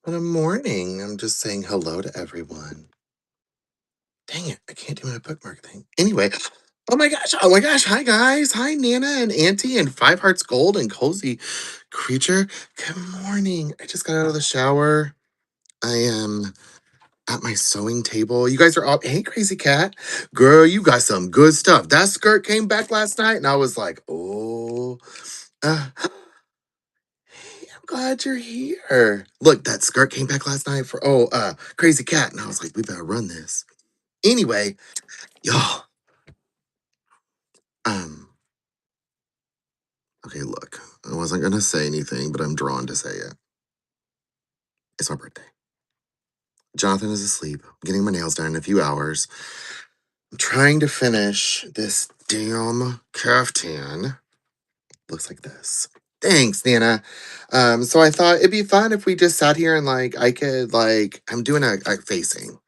Good morning. I'm just saying hello to everyone. Dang it, I can't do my bookmark thing. Anyway, oh my gosh, hi guys. Hi Nana and Auntie and Five Hearts Gold and Cozy Creature. Good morning. I just got out of the shower. I am at my sewing table. You guys are all, hey Crazy Cat. Girl, you got some good stuff. That skirt came back last night and I was like, oh, hey, I'm glad you're here. Look, that skirt came back last night for Crazy Cat. And I was like, we better run this. Anyway, y'all, um, okay, look, I wasn't gonna say anything, but I'm drawn to say it. It's my birthday. Jonathan is asleep. I'm getting my nails done in a few hours. I'm trying to finish this damn caftan. Looks like this. Thanks, Nana. So I thought it'd be fun if we just sat here and I could I'm doing a facing.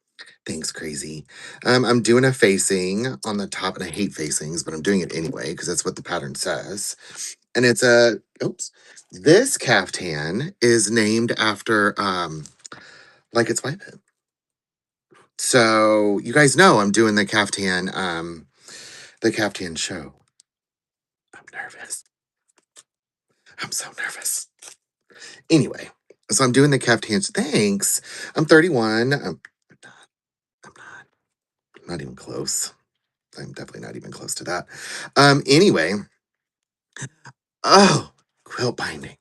Thanks, crazy. I'm doing a facing on the top, and I hate facings, but I'm doing it anyway because that's what the pattern says. And it's a oops. This caftan is named after like its white pit. So you guys know I'm doing the caftan show. I'm nervous. I'm so nervous. Anyway, so I'm doing the caftan. Thanks. I'm 31. I'm not even close. I'm definitely not even close to that. Anyway, oh, quilt binding.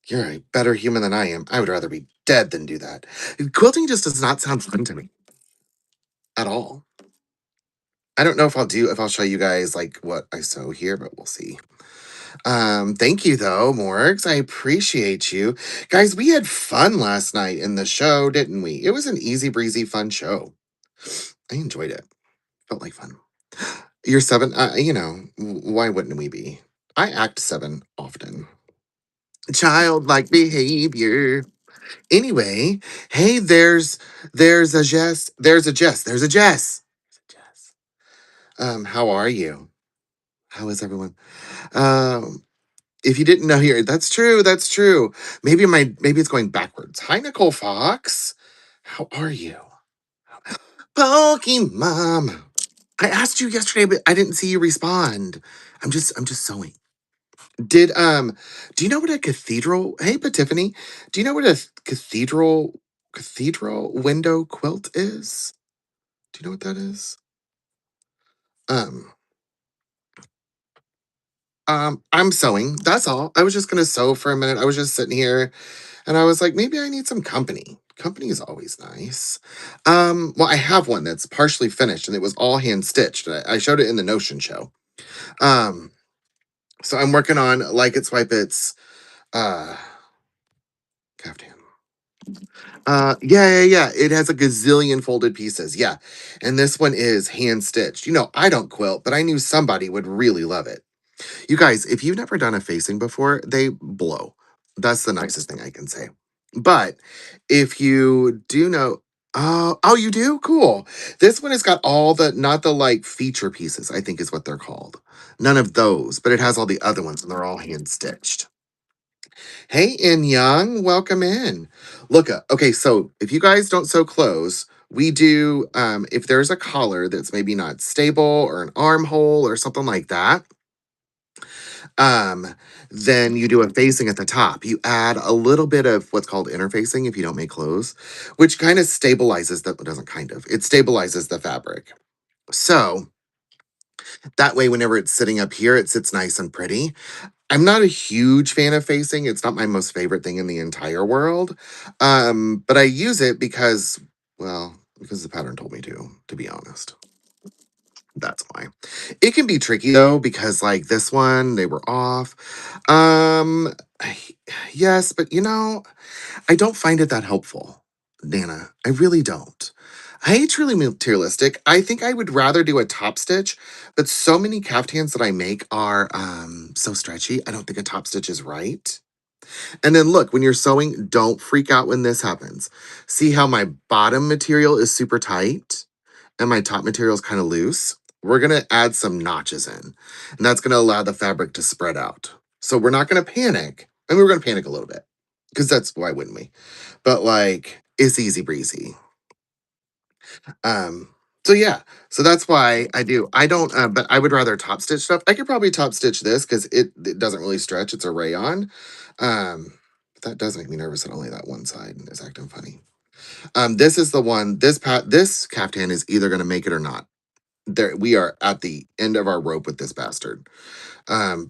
You're a better human than I am. I would rather be dead than do that. Quilting just does not sound fun to me at all. I don't know if I'll show you guys like what I sew here, but we'll see. Thank you though, Morgs. I appreciate you. Guys, we had fun last night in the show, didn't we? It was an easy breezy fun show. I enjoyed it. Felt like fun. You're seven, why wouldn't we be? I act seven often. Childlike behavior. Anyway, hey, there's a Jess. There's a Jess. There's a Jess. Jess. How are you? How is everyone? Um, if you didn't know here, that's true. That's true. Maybe it's going backwards. Hi, Nicole Fox. How are you? Pokemon. I asked you yesterday, but I didn't see you respond. I'm just sewing. Did do you know what a cathedral hey but Tiffany, do you know what a cathedral window quilt is? Do you know what that is? Um I'm sewing. That's all. I was just gonna sew for a minute. I was just sitting here and I was like, maybe I need some company. Company is always nice. Well, I have one that's partially finished and it was all hand stitched. I showed it in the Notion show. Um, so I'm working on like it's wipe it's uh caftan. Yeah. It has a gazillion folded pieces. Yeah. And this one is hand stitched. You know, I don't quilt, but I knew somebody would really love it. You guys, if you've never done a facing before, they blow. That's the nicest thing I can say. But if you do know, oh, you do? Cool. This one has got all the, not the like feature pieces, I think is what they're called. None of those, but it has all the other ones and they're all hand stitched. Hey, In Young, welcome in. Look, okay, so if you guys don't sew clothes, we do, if there's a collar that's maybe not stable or an armhole or something like that, um, then you do a facing at the top. You add a little bit of what's called interfacing if you don't make clothes, which kind of stabilizes the, it doesn't kind of, it stabilizes the fabric. So that way, whenever it's sitting up here, it sits nice and pretty. I'm not a huge fan of facing. It's not my most favorite thing in the entire world. But I use it because, well, because the pattern told me to be honest. That's why. It can be tricky though, because like this one, they were off. Um, I- yes, but I don't find it that helpful, Nana. I really don't. I hate truly materialistic. I think I would rather do a top stitch, but so many caftans that I make are so stretchy. I don't think a top stitch is right. And then look, when you're sewing, don't freak out when this happens. See how my bottom material is super tight and my top material is kind of loose? We're gonna add some notches in, and that's gonna allow the fabric to spread out. So we're not gonna panic. I mean, we're gonna panic a little bit. because that's why wouldn't we? But like, it's easy breezy. Um, so yeah, so that's why I do. I don't, but I would rather top stitch stuff. I could probably top stitch this because it doesn't really stretch. It's a rayon. But that does make me nervous that only that one side is acting funny. This is the one. This caftan is either going to make it or not. There, we are at the end of our rope with this bastard.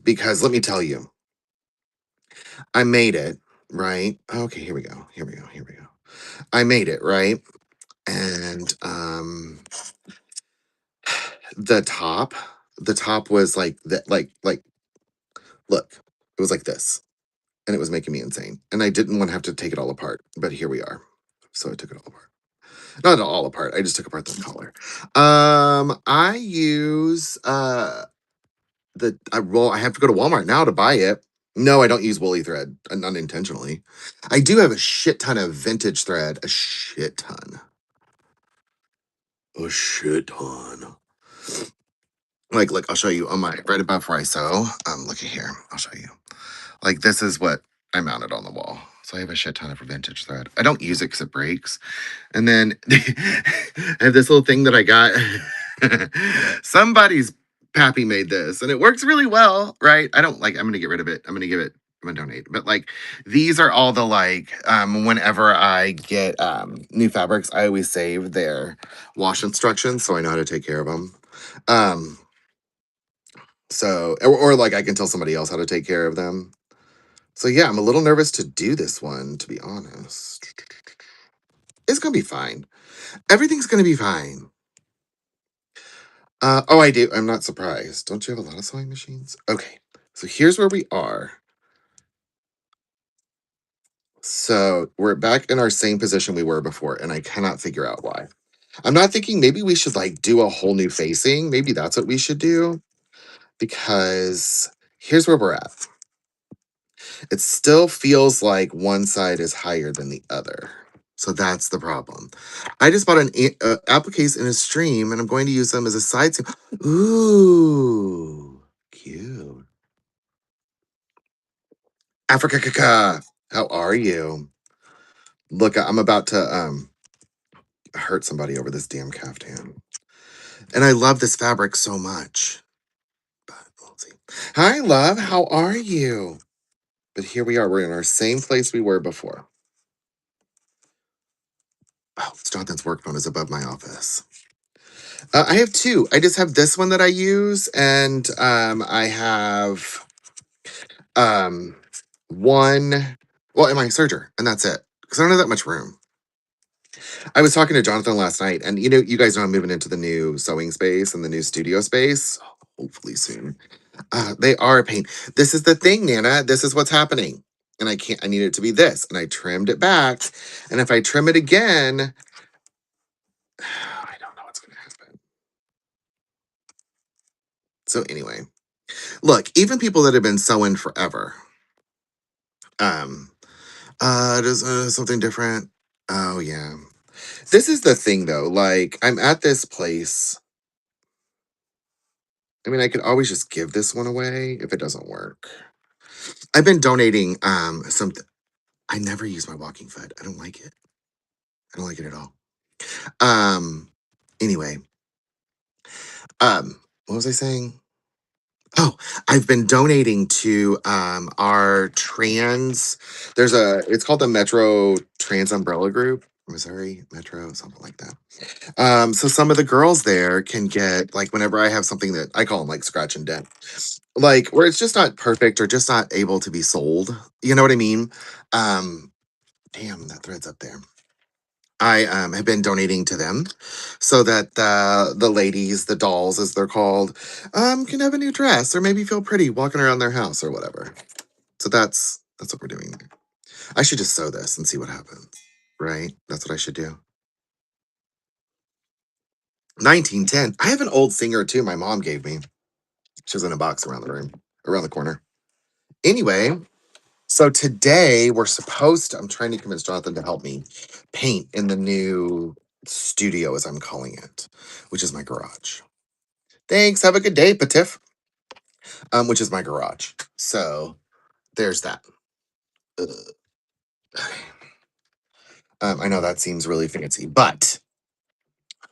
Because let me tell you, I made it right. Okay, here we go. Here we go. Here we go. I made it right, and the top the top was like that like look, it was like this, and it was making me insane, and I didn't want to have to take it all apart, but here we are. So I took it all apart. Not all apart, I just took apart the collar. I use well, I have to go to Walmart now to buy it. No, I don't use woolly thread, unintentionally. I do have a shit ton of vintage thread, a shit ton. Like, look, I'll show you on my right above where I sew. Look at here. I'll show you. Like, this is what I mounted on the wall. So I have a shit ton of vintage thread. I don't use it because it breaks. And then I have this little thing that I got. Somebody's pappy made this, and it works really well, right? I don't like. I'm gonna get rid of it. I'm gonna give it. I'm gonna donate. But like, these are all the like. Whenever I get new fabrics, I always save their wash instructions so I know how to take care of them. Um, or like I can tell somebody else how to take care of them. So yeah, I'm a little nervous to do this one, to be honest. It's gonna be fine. Everything's gonna be fine. Oh, I do. I'm not surprised. Don't you have a lot of sewing machines? Okay, so here's where we are. So we're back in our same position we were before, and I cannot figure out why. I'm not thinking maybe we should like do a whole new facing. Maybe that's what we should do because here's where we're at. It still feels like one side is higher than the other. So that's the problem. I just bought an appliques in a stream and I'm going to use them as a side seam. Ooh, cute. Africa, how are you? Look, I'm about to hurt somebody over this damn caftan. And I love this fabric so much. But we'll see. Hi, love. How are you? But here we are. We're in our same place we were before. Oh, Jonathan's work phone is above my office. I have two. I just have this one that I use, and I have um one. Well, in my serger, and that's it. Because I don't have that much room. I was talking to Jonathan last night, and you guys know I'm moving into the new sewing space and the new studio space. Hopefully soon. They are a pain. This is the thing, Nana. This is what's happening. And I can't, I need it to be this. And I trimmed it back. And if I trim it again, I don't know what's going to happen. So, anyway, look, even people that have been sewing forever, um, does something different. Oh, yeah. This is the thing, though. Like, I'm at this place. I mean, I could always just give this one away if it doesn't work. I've been donating some. I never use my walking foot. I don't like it. I don't like it at all. Um, anyway, what was I saying? Oh, I've been donating to our trans. It's called the Metro Trans Umbrella Group, Missouri Metro, something like that. So some of the girls there can get like whenever I have something that I call them like scratch and dent, like where it's just not perfect or just not able to be sold. You know what I mean? Um, damn, that thread's up there. I have been donating to them so that the ladies, the dolls as they're called, can have a new dress or maybe feel pretty walking around their house or whatever. So that's what we're doing there. I should just sew this and see what happens. Right? That's what I should do. 1910. I have an old singer too. My mom gave me. She was in a box around the room, around the corner. Anyway, so today we're supposed to. I'm trying to convince Jonathan to help me paint in the new studio, as I'm calling it, which is my garage. Thanks. Have a good day, Patif. Which is my garage. So there's that. Ugh. I know that seems really fancy, but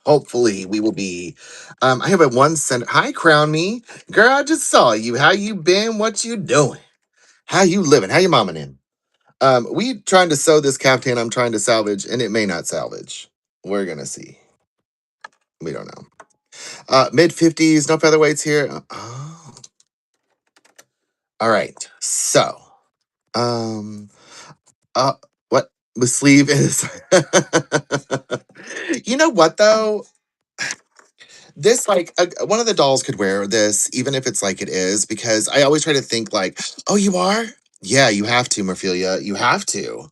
hopefully we will be. I have a one cent. Hi, Crown Me, girl. I just saw you. How you been? What you doing? How you living? How you momming in? We trying to sew this caftan. I'm trying to salvage, and it may not salvage. We're gonna see. We don't know. Mid 50s, no featherweights here. Oh, all right. So, um, what the sleeve is? You know what though? This like one of the dolls could wear this, even if it's like it is, because I always try to think like, oh, you are? Yeah, you have to, Morphelia. You have to.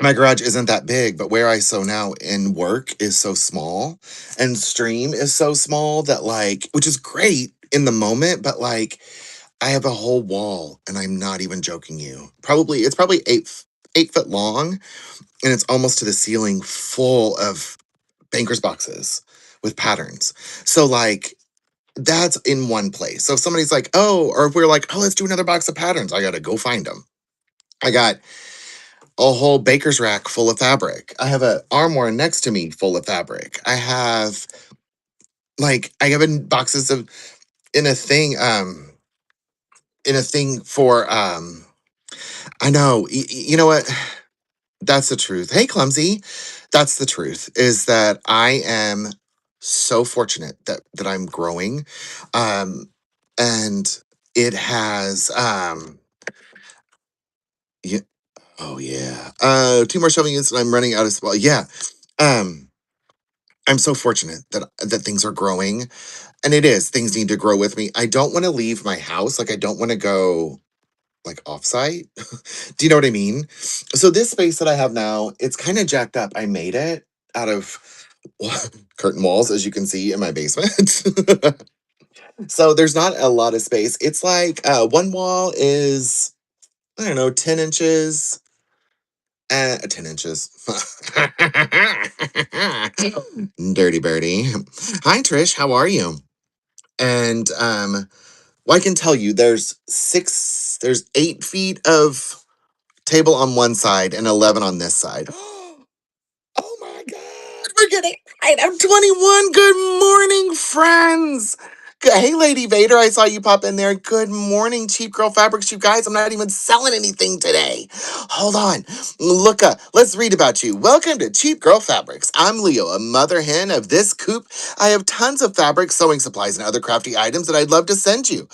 My garage isn't that big, but where I sew now in work is so small, and stream is so small that like, which is great in the moment, but like, I have a whole wall, and I'm not even joking you. Probably it's probably 8 foot long, and it's almost to the ceiling, full of bankers boxes with patterns. So like that's in one place. So if somebody's like, oh, or if we're like, oh, let's do another box of patterns, I gotta go find them. I got a whole baker's rack full of fabric. I have an armoire next to me full of fabric. I have in boxes of in a thing, in a thing for I know, you know what? That's the truth. Hey, Clumsy. That's the truth is that I am so fortunate that I'm growing. Um, and it has yeah, oh yeah. Two more shelving units and I'm running out of spot. Yeah. Um, I'm so fortunate that things are growing. And it is, things need to grow with me. I don't want to leave my house. Like I don't want to go like offsite. Do you know what I mean? So this space that I have now, it's kind of jacked up. I made it out of curtain walls, as you can see in my basement. So there's not a lot of space. It's like one wall is, I don't know, 10 inches. 10 inches. Dirty birdie. Hi, Trish. How are you? And well, I can tell you there's 8 feet of table on one side and 11 on this side. Oh my God, we're getting right. I'm 21. Good morning, friends. Hey, Lady Vader, I saw you pop in there. Good morning, Cheap Girl Fabrics. You guys, I'm not even selling anything today. Hold on. Look up. Let's read about you. Welcome to Cheap Girl Fabrics. I'm Leo, a mother hen of this coop. I have tons of fabric, sewing supplies, and other crafty items that I'd love to send you.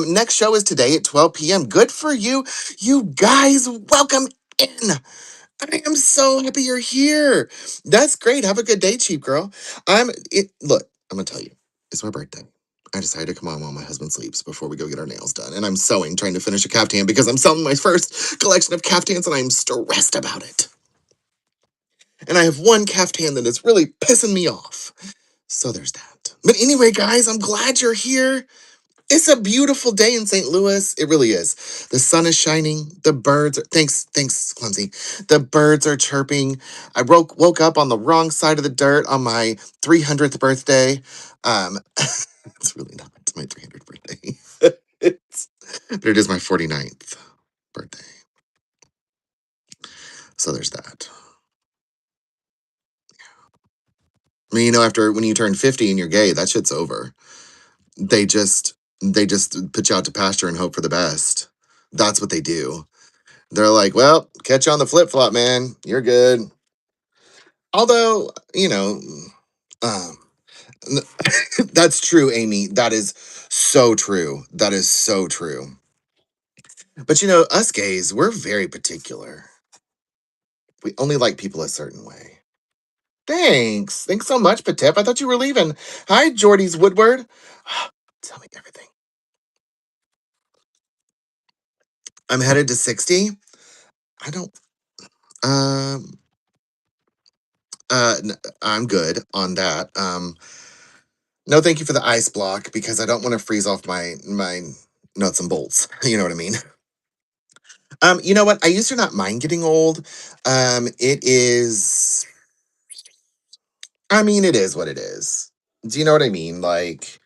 Next show is today at 12 p.m. Good for you. You guys, welcome in. I am so happy you're here. That's great. Have a good day, cheap girl. Look, I'm gonna tell you, it's my birthday. I decided to come on while my husband sleeps before we go get our nails done. And I'm sewing, trying to finish a caftan because I'm selling my first collection of caftans and I'm stressed about it. And I have one caftan that is really pissing me off. So there's that. But anyway, guys, I'm glad you're here. It's a beautiful day in St. Louis. It really is. The sun is shining. The birds are, thanks, Clumsy. The birds are chirping. I woke up on the wrong side of the dirt on my 300th birthday. It's really not my 300th birthday. But it is my 49th birthday. So there's that. I mean, after when you turn 50 and you're gay, that shit's over. They just put you out to pasture and hope for the best. That's what they do. They're like, well, catch you on the flip flop, man. You're good. Although, um, that's true, Amy. That is so true. That is so true. But us gays, we're very particular. We only like people a certain way. Thanks. Thanks so much, Patip. I thought you were leaving. Hi, Jordy's Woodward. Tell me everything. I'm headed to 60. I don't, um, I'm good on that. No, thank you for the ice block because I don't want to freeze off my nuts and bolts. You know what I mean? You know what? I used to not mind getting old. It is. I mean, it is what it is. Do you know what I mean? Like,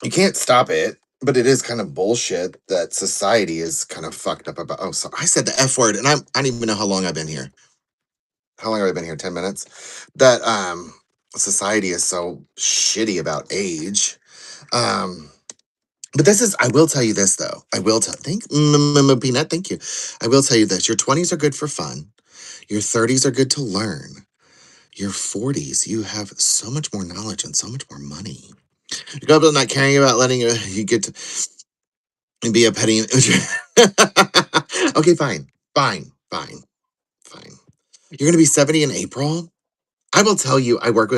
you can't stop it. But it is kind of bullshit that society is kind of fucked up about. Oh, so I said the F word, and I don't even know how long I've been here. How long have I been here? 10 minutes. That society is so shitty about age. Um, but this is. I will tell you this though. I will tell. Peanut. Thank you. I will tell you this. Your 20s are good for fun. Your 30s are good to learn. Your 40s, you have so much more knowledge and so much more money. You're probably not caring about letting you get to be a petty. Okay, fine, fine. You're gonna be 70 in April. I will tell you, I work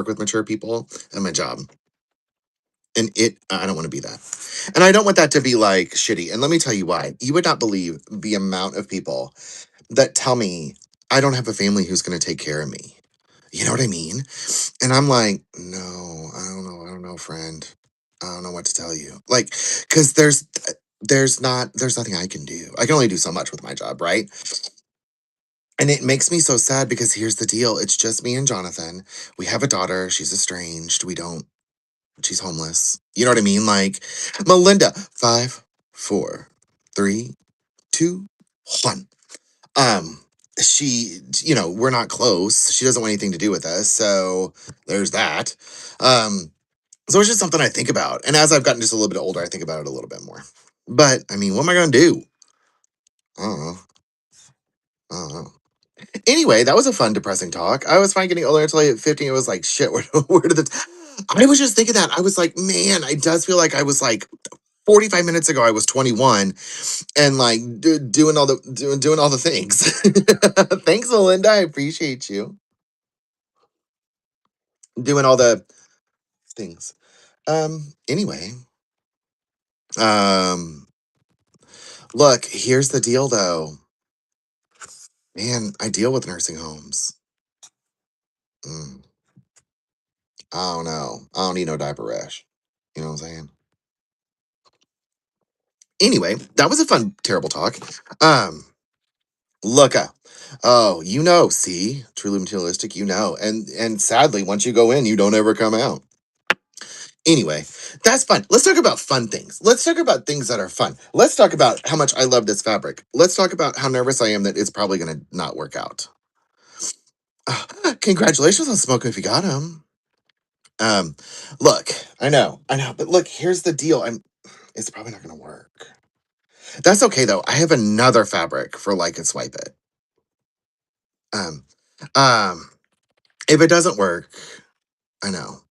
with mature people at my job, and I don't want to be that, and I don't want that to be like shitty. And let me tell you why. You would not believe the amount of people that tell me I don't have a family who's gonna take care of me. You know what I mean? And I'm like, no, I don't know, friend. I don't know what to tell you. Like, because there's nothing I can do. I can only do so much with my job, right? And it makes me so sad because here's the deal. It's just me and Jonathan. We have a daughter. She's estranged. We don't, she's homeless. You know what I mean? Like, Melinda, five, four, three, two, one. Um, we're not close. She doesn't want anything to do with us. So there's that. Um, So it's just something I think about. And as I've gotten just a little bit older, I think about it a little bit more. But I mean, what am I going to do? I don't know. I don't know. Anyway, that was a fun, depressing talk. I was fine getting older until I hit 50. It was like, shit, where did the. I was just thinking that. I was like, man, it does feel like I was like 45 minutes ago, I was 21 and like doing all the things. Thanks, Melinda. I appreciate you. Doing all the things. Anyway, um, look, here's the deal though. Man, I deal with nursing homes. Mm, I don't know. I don't need no diaper rash. You know what I'm saying? Anyway, that was a fun, terrible talk. Um, Looka. Oh, see, truly materialistic, and sadly, once you go in, you don't ever come out. Anyway, that's fun. Let's talk about fun things. Let's talk about things that are fun. Let's talk about how much I love this fabric. Let's talk about how nervous I am that it's probably going to not work out. Congratulations on smoking if you got him. Um, Look, I know, but look, here's the deal. It's probably not gonna work. That's okay though. I have another fabric for like and swipe it. Um, um, if it doesn't work, I know.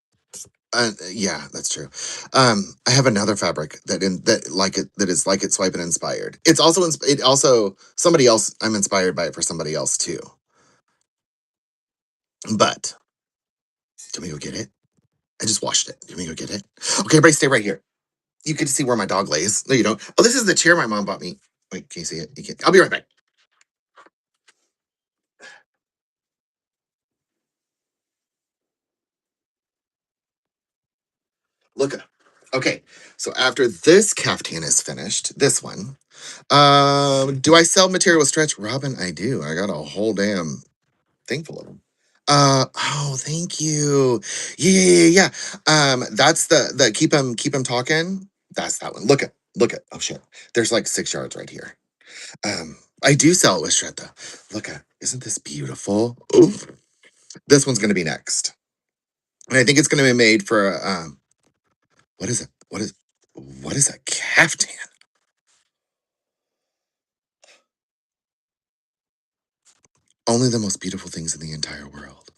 Yeah, that's true. I have another fabric that is like it swipe it inspired. It also somebody else. I'm inspired by it for somebody else too. But can we go get it? I just washed it. Can we go get it? Okay, everybody, stay right here. You can see where my dog lays. No, you don't. Oh, this is the chair my mom bought me. Wait, can you see it? You can't. I'll be right back. Look. Okay. So after this caftan is finished, this one. Do I sell material with stretch? Robin, I do. I got a whole damn thing full of them. Oh, thank you. Yeah. That's the keep 'em talking. That's that one. Look at. Oh shit. There's like 6 yards right here. I do sell it with shred though. Look at. Isn't this beautiful? Oof. This one's gonna be next. And I think it's gonna be made for what is it? What is a caftan? Only the most beautiful things in the entire world.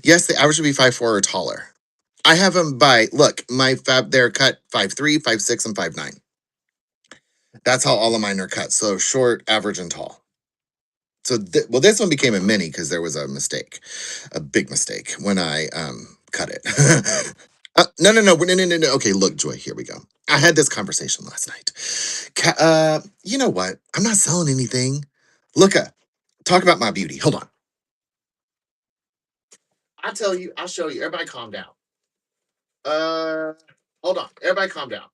Yes, the average would be 5'4" or taller. I have them by look, my fab they're cut 5'3", 5'6", and 5'9". That's how all of mine are cut. So short, average, and tall. So this one became a mini because there was a mistake, a big mistake when I cut it. No. Okay, look, Joy, here we go. I had this conversation last night. You know what? I'm not selling anything. Look, talk about my beauty. Hold on. I'll tell you. I'll show you. Everybody, calm down. Uh, Hold on. Everybody, calm down.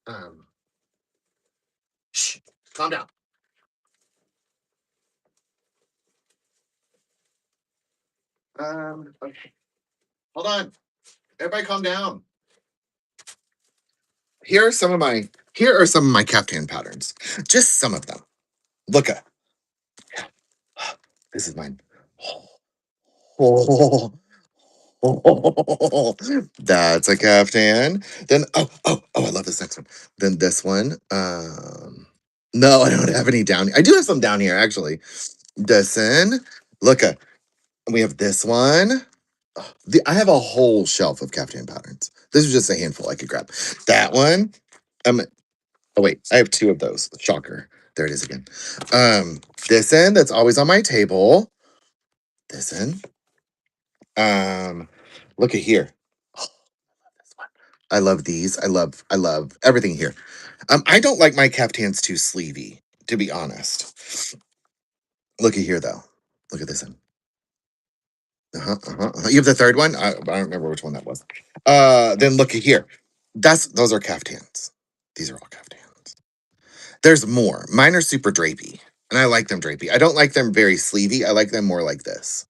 Um, Shh, calm down. Okay. Hold on. Everybody, calm down. Here are some of my caftan patterns. Just some of them. Look at this is mine. Oh, that's a caftan. Then I love this next one. Then this one. No, I don't have any down here. I do have some down here actually. Listen, look at we have this one. I have a whole shelf of caftan patterns. This is just a handful I could grab. That one. Um. Oh wait, I have two of those. Shocker. There it is again. This end that's always on my table. This end. Look at here. I love these. I love everything here. I don't like my caftans too sleevey, to be honest. Look at here though. Look at this one. You have the third one? I don't remember which one that was. Then look at here. Those are caftans. These are all caftans. There's more. Mine are super drapey. And I like them drapey. I don't like them very sleevey. I like them more like this.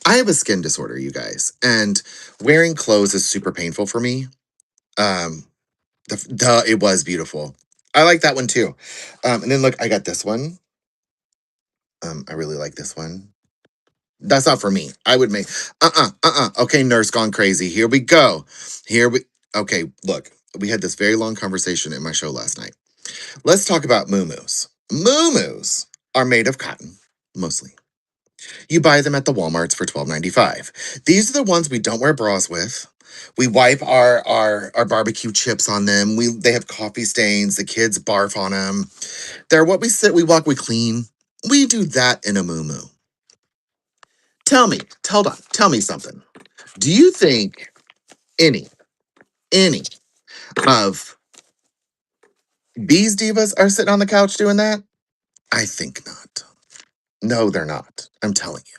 I have a skin disorder, you guys, and wearing clothes is super painful for me. Um, it was beautiful. I like that one too. And then look, I got this one. I really like this one. That's not for me. I would make Okay, nurse gone crazy. Here we go. Here we okay, look. We had this very long conversation in my show last night. Let's talk about moo-moos. Moo-moos are made of cotton, mostly. You buy them at the Walmarts for $12.95. These are the ones we don't wear bras with. We wipe our barbecue chips on them. They have coffee stains. The kids barf on them. They're what we sit, we walk, we clean. We do that in a moo. Tell me something. Do you think any any of these divas are sitting on the couch doing that? I think not. No, they're not. I'm telling you.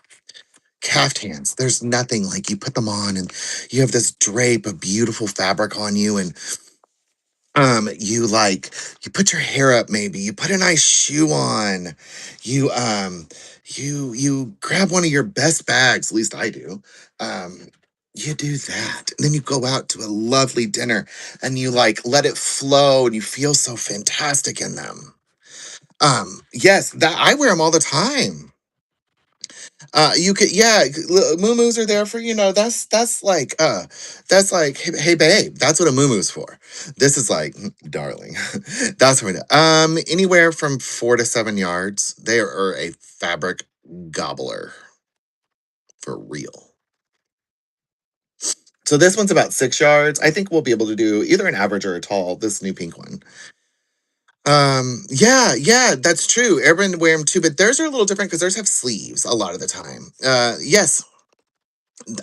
Caftans, there's nothing like you put them on and you have this drape of beautiful fabric on you and you put your hair up maybe, you put a nice shoe on, you grab one of your best bags, at least I do. Um you do that. And then you go out to a lovely dinner and you like let it flow and you feel so fantastic in them. Yes, that I wear them all the time. You could, yeah, moo are there for, that's like, hey babe, that's what a moo for. This is like, darling, that's what anywhere from 4 to 7 yards. They are a fabric gobbler for real. So this one's about 6 yards. I think we'll be able to do either an average or a tall, this new pink one. Yeah, that's true. Everyone wear them too, but theirs are a little different because theirs have sleeves a lot of the time. Yes,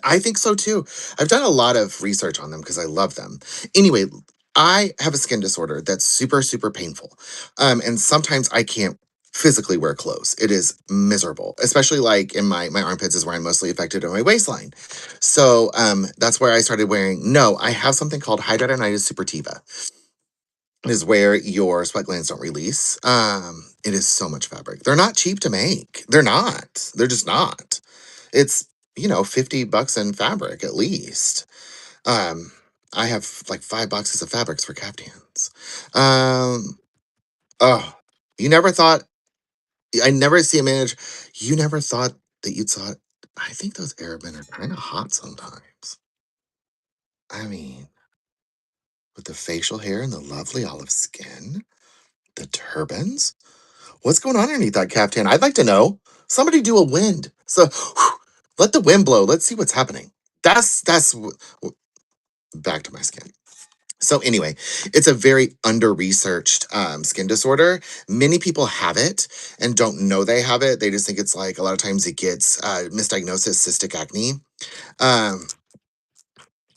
I think so too. I've done a lot of research on them because I love them. Anyway, I have a skin disorder that's super, super painful. And sometimes I can't physically wear clothes. It is miserable, especially like in my armpits is where I'm mostly affected in my waistline. So that's where I started wearing. No, I have something called hidradenitis suppurativa. It is where your sweat glands don't release. It is so much fabric. They're not cheap to make. They're not. They're just not. It's, 50 bucks in fabric at least. Um, I have like 5 boxes of fabrics for caftans. Um, oh, you never thought, I never see a manager, you never thought that you'd saw it. I think those Arab men are kind of hot sometimes. I mean, with the facial hair and the lovely olive skin, the turbans. What's going on underneath that caftan? I'd like to know. Somebody do a wind. So let the wind blow. Let's see what's happening. Back to my skin. So anyway, it's a very under-researched skin disorder. Many people have it and don't know they have it. They just think it's like a lot of times it gets misdiagnosis, cystic acne. Um,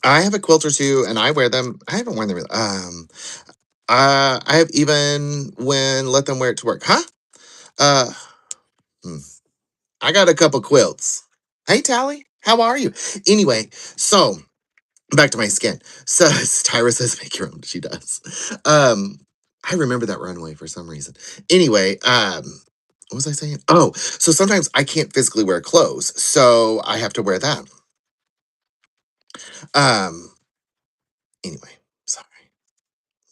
I have a quilt or two, and I wear them. I haven't worn them. I have even when let them wear it to work. Huh? Uh, hmm. I got a couple quilts. Hey, Tally, how are you? Anyway, so back to my skin. So Tyra says make your own. She does. I remember that runway for some reason. Anyway, what was I saying? Oh, so sometimes I can't physically wear clothes, so I have to wear them. Um, anyway, sorry.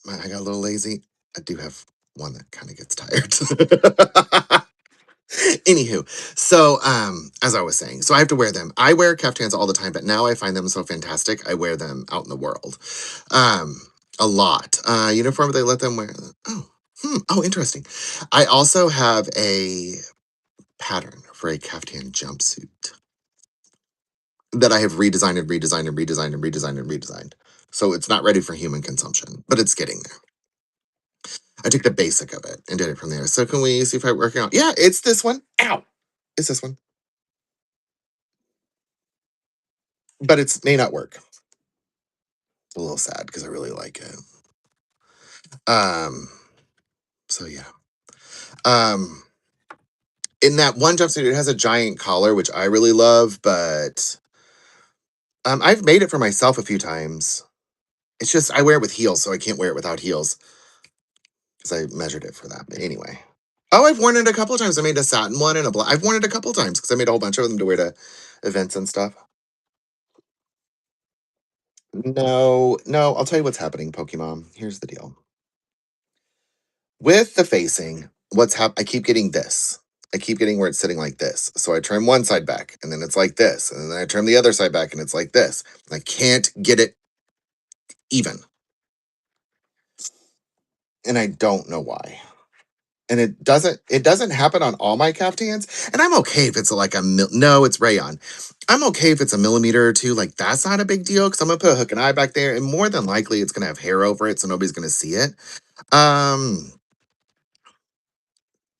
I got a little lazy. I do have one that kind of gets tired. Anywho, so as I was saying, so I have to wear them. I wear caftans all the time, but now I find them so fantastic. I wear them out in the world, um, a lot. Uniform, they let them wear. Oh, oh, interesting. I also have a pattern for a caftan jumpsuit that I have redesigned and redesigned and redesigned and redesigned and redesigned. So it's not ready for human consumption, but it's getting there. I took the basic of it and did it from there. So can we see if I work out? Yeah, it's this one. Ow! It's this one. But it's may not work. It's a little sad because I really like it. Um, so yeah. Um, in that one jumpsuit, it has a giant collar, which I really love, but I've made it for myself a few times. It's just I wear it with heels, so I can't wear it without heels because I measured it for that. But anyway. Oh, I've worn it a couple of times. I made a satin one and a black. I've worn it a couple of times because I made a whole bunch of them to wear to events and stuff. No, no, I'll tell you what's happening, Pokemon. Here's the deal. With the facing, I keep getting this. I keep getting where it's sitting like this. So I trim one side back and then it's like this. And then I trim the other side back and it's like this. I can't get it even. And I don't know why. And it doesn't happen on all my caftans. And I'm okay if it's like no, it's rayon. I'm okay if it's a millimeter or two. Like that's not a big deal because I'm gonna put a hook and eye back there, and more than likely it's gonna have hair over it, so nobody's gonna see it. Um,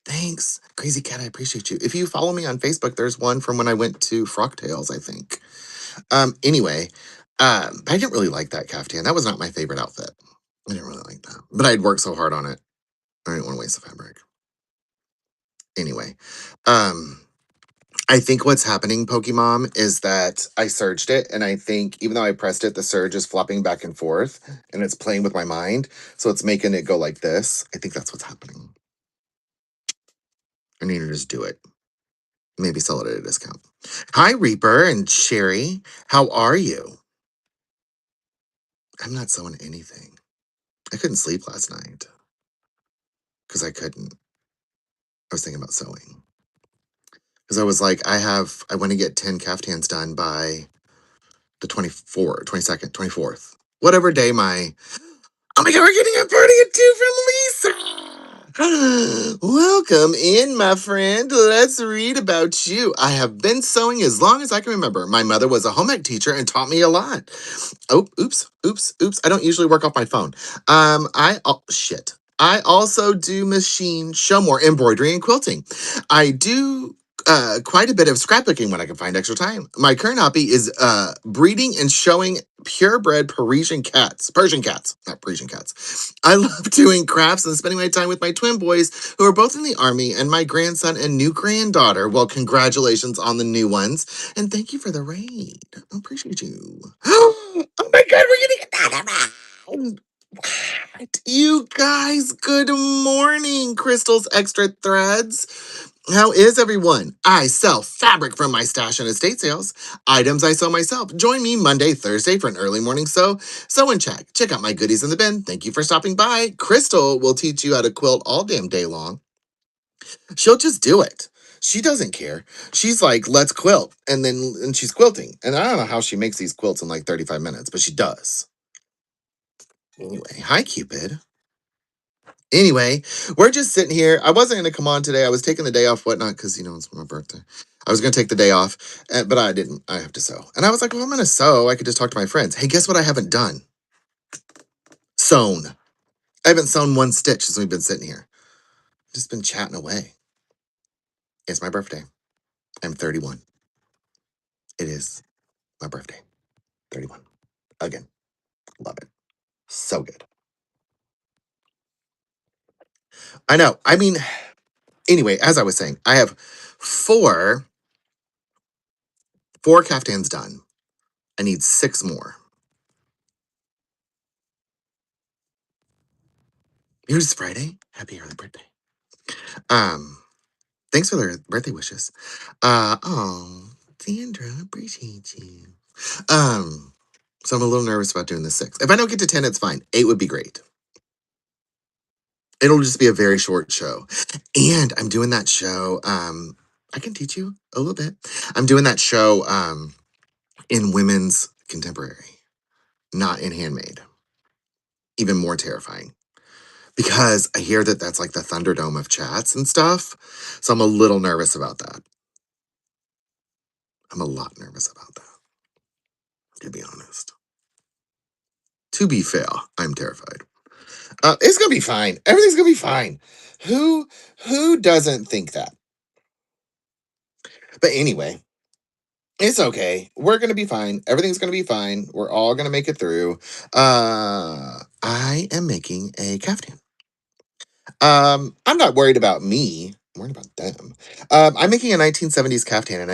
Thanks, Crazy Cat. I appreciate you. If you follow me on Facebook, there's one from when I went to Frock Tales, I think. Anyway, I didn't really like that caftan. That was not my favorite outfit. I didn't really like that. But I'd worked so hard on it. I didn't want to waste the fabric. Anyway, um, I think what's happening, Pokemon, is that I surged it, and I think even though I pressed it, the surge is flopping back and forth, and it's playing with my mind, so it's making it go like this. I think that's what's happening. I need to just do it. Maybe sell it at a discount. Hi, Reaper and Sherry. How are you? I'm not sewing anything. I couldn't sleep last night because I couldn't. I was thinking about sewing because I was like, I want to get 10 caftans done by the 24th, 22nd, 24th, whatever day oh my god, we're getting a party at 2 from Lisa! Welcome in, my friend. Let's read about you. I have been sewing as long as I can remember. My mother was a home ec teacher and taught me a lot. Oh, oops. I don't usually work off my phone. Shit. I also do machine show more embroidery and quilting. I do quite a bit of scrapbooking when I can find extra time. My current hobby is breeding and showing purebred Persian cats, not Parisian cats. I love doing crafts and spending my time with my twin boys who are both in the army and my grandson and new granddaughter. Well, congratulations on the new ones. And thank you for the raid. I appreciate you. Oh my god, we're getting another round. What? You guys, good morning, Crystal's Extra Threads. How is everyone? I sell fabric from my stash and estate sales. Items I sew myself. Join me Monday, Thursday for an early morning sew and check. Check out my goodies in the bin. Thank you for stopping by. Crystal will teach you how to quilt all damn day long. She'll just do it. She doesn't care. She's like, let's quilt. And she's quilting. And I don't know how she makes these quilts in like 35 minutes, but she does. Anyway, hi, Cupid. Anyway, we're just sitting here. I wasn't going to come on today. I was taking the day off, whatnot, because, it's my birthday. I was going to take the day off, but I didn't. I have to sew. And I was like, well, I'm going to sew. I could just talk to my friends. Hey, guess what I haven't done? Sewn. I haven't sewn one stitch since we've been sitting here. Just been chatting away. It's my birthday. I'm 31. It is my birthday. 31. Again. Love it. So good. I know. I mean, anyway, as I was saying, I have four caftans done. I need 6 more. Here's Friday. Happy early birthday. Um, Thanks for the birthday wishes. Oh, Sandra, appreciate you. Um, so I'm a little nervous about doing the 6. If I don't get to 10, it's fine. 8 would be great. It'll just be a very short show. And I'm doing that show. I can teach you a little bit. I'm doing that show in women's contemporary, not in handmade. Even more terrifying because I hear that that's like the Thunderdome of chats and stuff. So I'm a little nervous about that. I'm a lot nervous about that, to be honest. To be fair, I'm terrified. It's gonna be fine. Everything's gonna be fine. Who who doesn't think that? But anyway, it's okay. We're gonna be fine. Everything's gonna be fine. We're all gonna make it through. I am making a caftan. I'm not worried about me. I'm worried about them. I'm making a 1970s caftan, and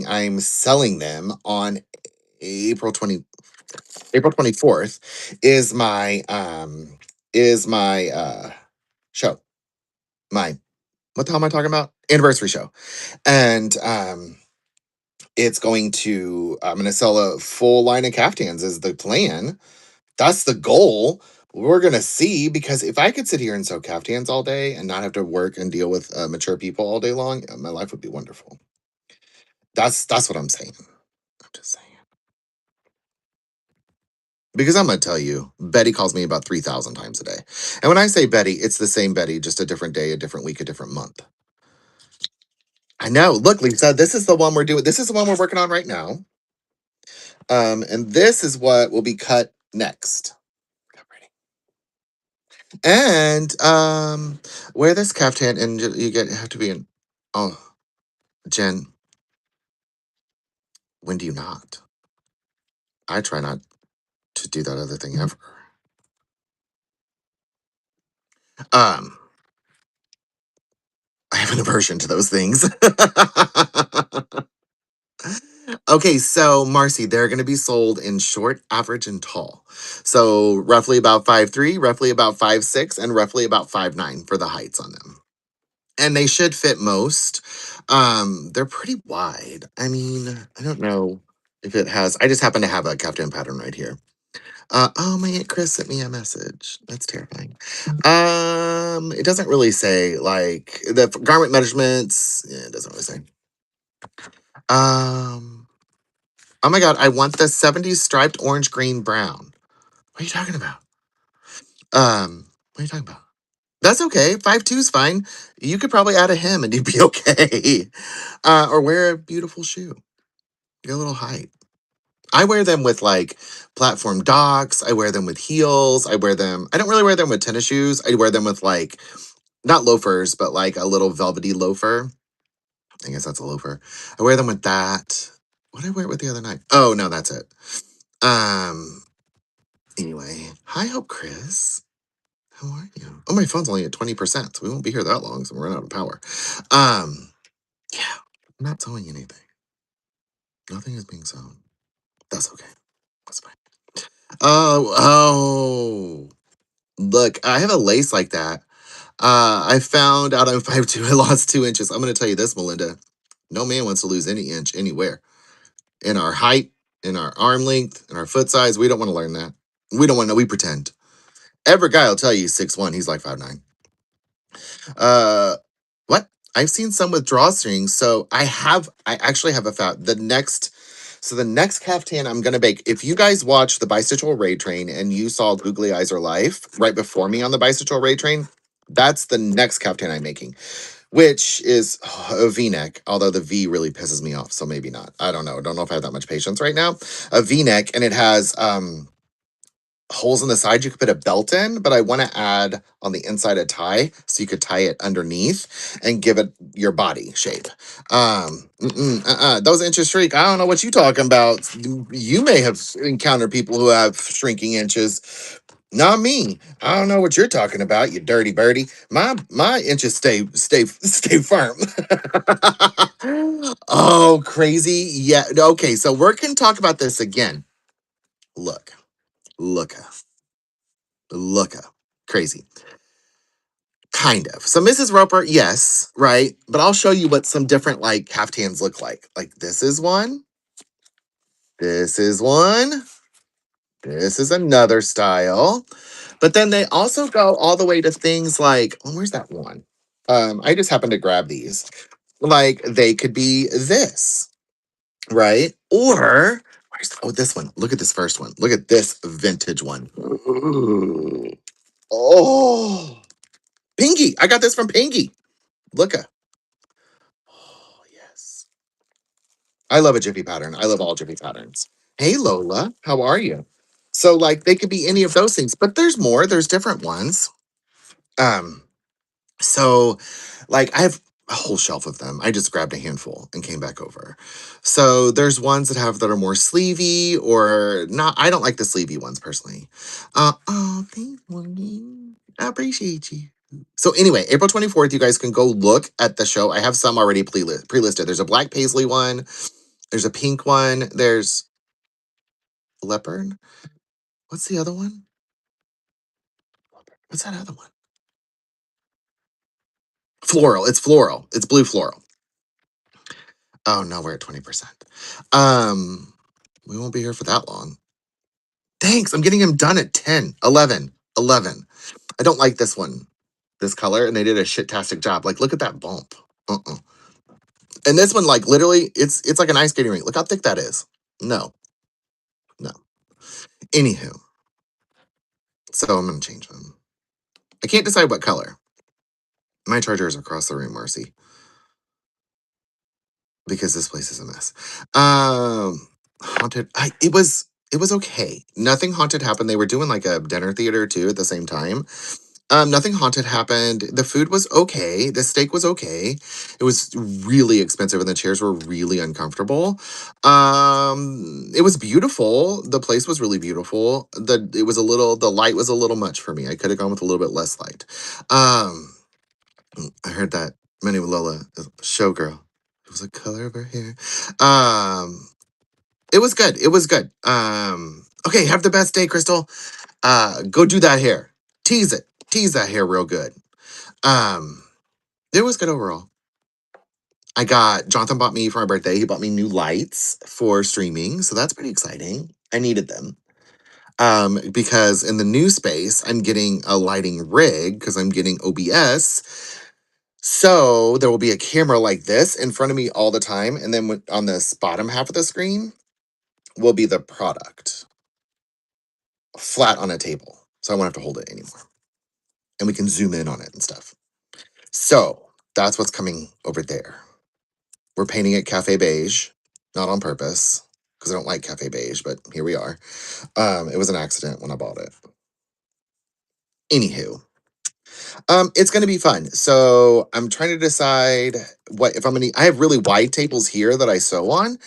I'm selling them on April 20 April 24th is my show. My what the hell am I talking about? Anniversary show. And I'm gonna sell a full line of caftans is the plan. That's the goal. We're gonna see because if I could sit here and sew caftans all day and not have to work and deal with mature people all day long, my life would be wonderful. That's what I'm saying. I'm just saying because I'm gonna tell you, Betty calls me about 3,000 times a day, and when I say Betty, it's the same Betty, just a different day, a different week, a different month. I know. Look, Lisa, this is the one we're doing. This is the one we're working on right now. And this is what will be cut next. And wear this caftan, and have to be in. Oh, Jen, when do you not? I try not to do that other thing ever. Um, I have an aversion to those things. Okay, so Marcy, they're going to be sold in short, average, and tall. So roughly about 5'3", roughly about 5'6", and roughly about 5'9" for the heights on them. And they should fit most. They're pretty wide. I mean, I don't know if it has. I just happen to have a caftan pattern right here. Oh, my Aunt Chris sent me a message. That's terrifying. It doesn't really say like the garment measurements. Yeah, it doesn't really say. Um, oh my God, I want the 70s striped orange, green, brown. What are you talking about? What are you talking about? That's okay. 5'2" is fine. You could probably add a hem and you'd be okay. Or wear a beautiful shoe. Get a little height. I wear them with like platform docks. I wear them with heels. I don't really wear them with tennis shoes. I wear them with like, not loafers, but like a little velvety loafer. I guess that's a loafer. I wear them with that. What did I wear it with the other night? Oh, no, that's it. Um, anyway. Hi, Hope Chris. How are you? Oh, my phone's only at 20%, so we won't be here that long, so we're out of power. Yeah, I'm not sewing anything. Nothing is being sewn. That's okay. That's fine. Oh. Look, I have a lace like that. I found out I'm 5'2". I lost 2 inches. I'm gonna tell you this, Melinda. No man wants to lose any inch anywhere. In our height, in our arm length, in our foot size. We don't want to learn that. We don't want to know. We pretend. Every guy will tell you he's 6'1". He's like 5'9". Uh, what? I've seen some with drawstrings. So I actually have a fat. The next caftan I'm gonna bake. If you guys watched the Bicentennial Raid Train and you saw Googly Eyes Are Life right before me on the Bicentennial Raid Train, that's the next caftan I'm making, which is a V-neck. Although the V really pisses me off, so maybe not. I don't know. I don't know if I have that much patience right now. A V-neck, and it has holes in the side you could put a belt in, but I want to add on the inside a tie so you could tie it underneath and give it your body shape. Those inches shrink. I don't know what you talking about. You may have encountered people who have shrinking inches. Not me. I don't know what you're talking about, you dirty birdie. My inches stay firm. Oh, crazy. Yeah. Okay, so we're gonna talk about this again. Look, look. Looka. Crazy. Kind of. So Mrs. Roper, yes, right? But I'll show you what some different like caftans look like. Like this is one. This is one. This is another style. But then they also go all the way to things like, oh, where's that one? I just happened to grab these. Like they could be this, right? Or oh, this one. Look at this first one. Look at this vintage one. Ooh. Oh, Pinky. I got this from Pinky. Look at. Oh, yes. I love a Jiffy pattern. I love all Jiffy patterns. Hey, Lola. How are you? So, like, they could be any of those things, but there's more. There's different ones. Um, So, like, I have a whole shelf of them. I just grabbed a handful and came back over. So there's ones that are more sleevey or not. I don't like the sleevey ones personally. Oh, thanks, Morgan. I appreciate you. So anyway, April 24th, you guys can go look at the show. I have some already pre-listed. There's a black paisley one. There's a pink one. There's leopard. What's the other one? What's that other one? Floral. It's floral. It's blue floral. Oh no, we're at 20%. Um, we won't be here for that long. Thanks. I'm getting him done at 10, 11, 11. I don't like this one, this color, and they did a shit-tastic job. Like, look at that bump. Uh-uh. And this one, like, literally, it's like an ice skating rink. Look how thick that is. No, no. Anywho, so I'm gonna change them. I can't decide what color. My charger is across the room, Marcy, because this place is a mess. Haunted. It was okay. Nothing haunted happened. They were doing like a dinner theater too at the same time. Nothing haunted happened. The food was okay. The steak was okay. It was really expensive and the chairs were really uncomfortable. It was beautiful. The place was really beautiful. The light was a little much for me. I could have gone with a little bit less light. Um, I heard that Manny Lola is a showgirl. It was the color of her hair. Um, it was good. It was good. Okay, have the best day, Crystal. Go do that hair. Tease it. Tease that hair real good. Um, it was good overall. Jonathan bought me for my birthday. He bought me new lights for streaming, so that's pretty exciting. I needed them. Because in the new space, I'm getting a lighting rig because I'm getting OBS. So there will be a camera like this in front of me all the time, and then on this bottom half of the screen will be the product flat on a table, so I won't have to hold it anymore, and we can zoom in on it and stuff. So that's what's coming over there. We're painting it cafe beige, not on purpose, because I don't like cafe beige, but here we are. It was an accident when I bought it. Anywho, it's gonna be fun. So I'm trying to decide what if I'm gonna. I have really wide tables here that I sew on,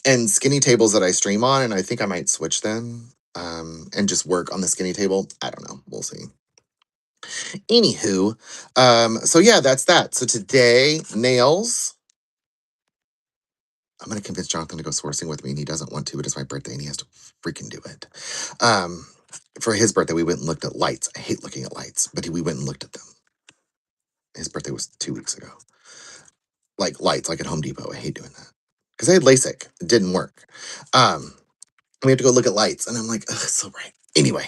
and skinny tables that I stream on, and I think I might switch them. And just work on the skinny table. I don't know. We'll see. Anywho, so yeah, that's that. So today, nails. I'm gonna convince Jonathan to go sourcing with me, and he doesn't want to. It is my birthday, and he has to freaking do it. Um, for his birthday, we went and looked at lights. I hate looking at lights, but we went and looked at them. His birthday was 2 weeks ago. Like lights, like at Home Depot. I hate doing that because I had LASIK. It didn't work. Um, we had to go look at lights, and I'm like, ugh, it's so bright. Anyway,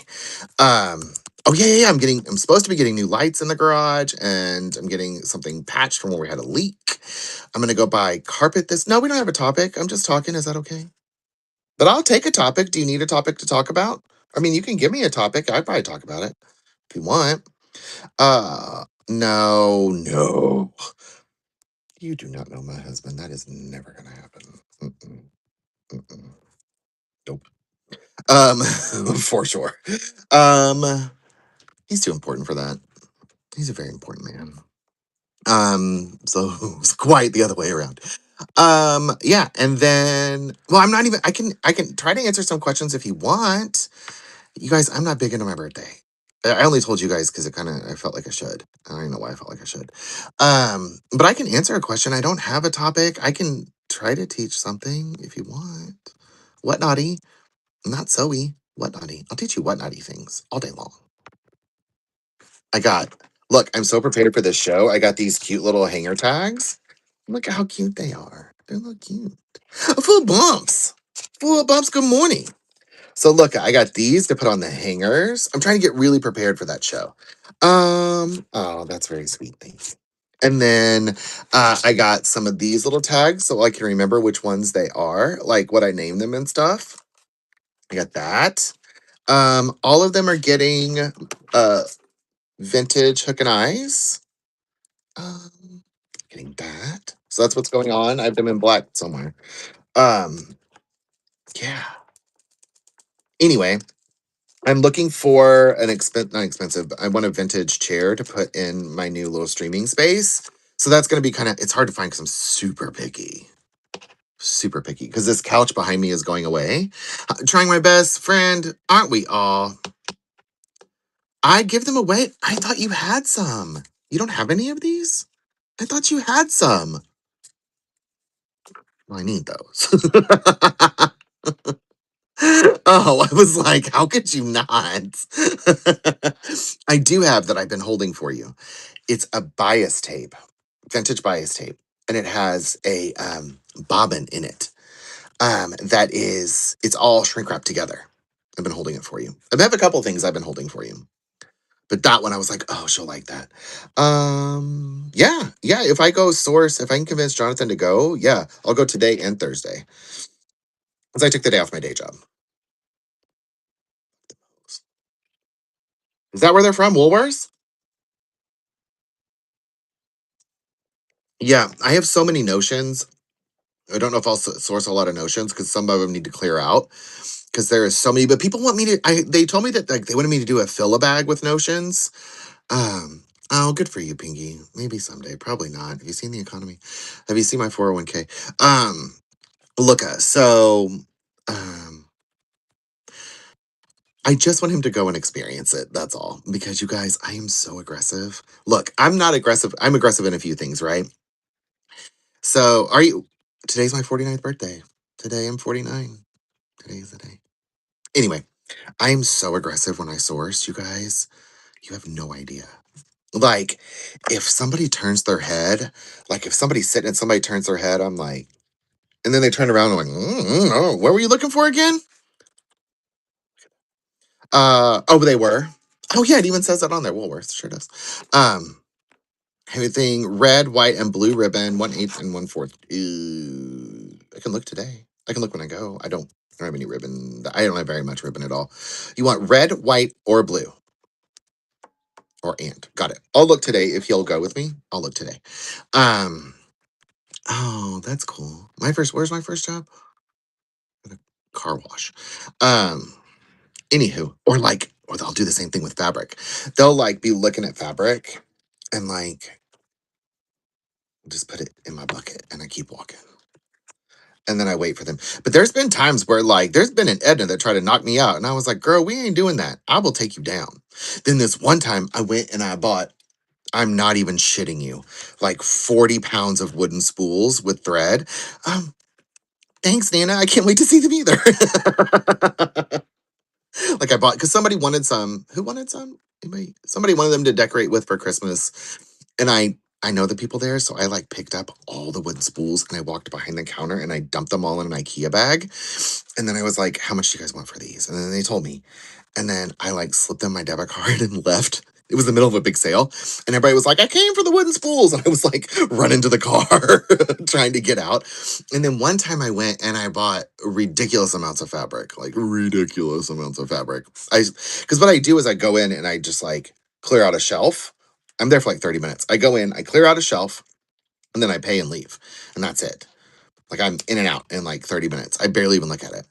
oh yeah. I'm supposed to be getting new lights in the garage, and I'm getting something patched from where we had a leak. I'm gonna go buy carpet this. No, we don't have a topic. I'm just talking. Is that okay? But I'll take a topic. Do you need a topic to talk about? I mean, you can give me a topic. I'd probably talk about it if you want. No, no. You do not know my husband. That is never gonna happen. Mm-mm, mm-mm. Nope. Um, for sure. Um, he's too important for that. He's a very important man. So it's quite the other way around. Yeah, and then well, I'm not even I can try to answer some questions if you want. You guys, I'm not big into my birthday. I only told you guys because I felt like I should. I don't even know why I felt like I should. But I can answer a question. I don't have a topic. I can try to teach something if you want. What naughty? Not Zoe. What naughty? I'll teach you what naughty things all day long. I got look, I'm so prepared for this show. I got these cute little hanger tags. Look at how cute they are. They're so cute. Full of bumps. Full of bumps. Good morning. So look, I got these to put on the hangers. I'm trying to get really prepared for that show. Oh, that's very sweet. Thank you. And then I got some of these little tags so I can remember which ones they are, like what I name them and stuff. I got that. All of them are getting uh vintage hook and eyes. Um, getting that. So that's what's going on. I have them in black somewhere. Um, yeah. Anyway, I'm looking for an not expensive, but I want a vintage chair to put in my new little streaming space. So that's going to be kind of, it's hard to find because I'm super picky because this couch behind me is going away. Trying my best, friend, aren't we all? I give them away. I thought you had some. You don't have any of these? I thought you had some. Well, I need those. Oh, I was like, how could you not? I do have that I've been holding for you. It's a bias tape, vintage bias tape, and it has a bobbin in it. That is, it's all shrink wrapped together. I've been holding it for you. I have a couple things I've been holding for you, but that one I was like, oh, she'll like that. Yeah. If I go source, if I can convince Jonathan to go, yeah, I'll go today and Thursday because I took the day off my day job. Is that where they're from? Woolworths? Yeah, I have so many notions. I don't know if I'll source a lot of notions because some of them need to clear out because there is so many. But people want me to. They told me that like they wanted me to do a fill a bag with notions. Oh, good for you, Pinky. Maybe someday. Probably not. Have you seen the economy? Have you seen my 401k? Look, I just want him to go and experience it. That's all. Because you guys, I am so aggressive. Look, I'm not aggressive. I'm aggressive in a few things, right? So, are you? Today's my 49th birthday. Today I'm 49. Today is the day. Anyway, I am so aggressive when I source, you guys. You have no idea. Like, if somebody turns their head, like if somebody's sitting and somebody turns their head, I'm like, and then they turn around and I'm like, oh, what were you looking for again? Oh, they were. Oh yeah, it even says that on there. Woolworths sure does. Um, Everything red, white, and blue ribbon, 1/8 and 1/4. I can look today. I can look when I go. I don't have any ribbon. I don't have very much ribbon at all. You want red, white, or blue? Or and. Got it. I'll look today if he'll go with me. I'll look today. Um, oh, that's cool. Where's my first job? At a car wash. Um, Anywho, or they'll do the same thing with fabric. They'll like be looking at fabric and like just put it in my bucket and I keep walking. And then I wait for them. But there's been times where like there's been an Edna that tried to knock me out. And I was like, girl, we ain't doing that. I will take you down. Then this one time I went and I bought, I'm not even shitting you, like 40 pounds of wooden spools with thread. Um, Thanks, Nana. I can't wait to see them either. Like I bought because somebody wanted some. Who wanted some? Anybody? Somebody wanted them to decorate with for Christmas, and I know the people there, so I like picked up all the wooden spools and I walked behind the counter and I dumped them all in an IKEA bag, and then I was like, "How much do you guys want for these?" And then they told me, and then I like slipped them my debit card and left. It was the middle of a big sale, and everybody was like, "I came for the wooden spools," and I was like, running to the car, trying to get out. And then one time I went and I bought ridiculous amounts of fabric, like ridiculous amounts of fabric. Because what I do is I go in and I just like clear out a shelf. I'm there for like 30 minutes. I go in, I clear out a shelf, and then I pay and leave, and that's it. Like I'm in and out in like 30 minutes. I barely even look at it.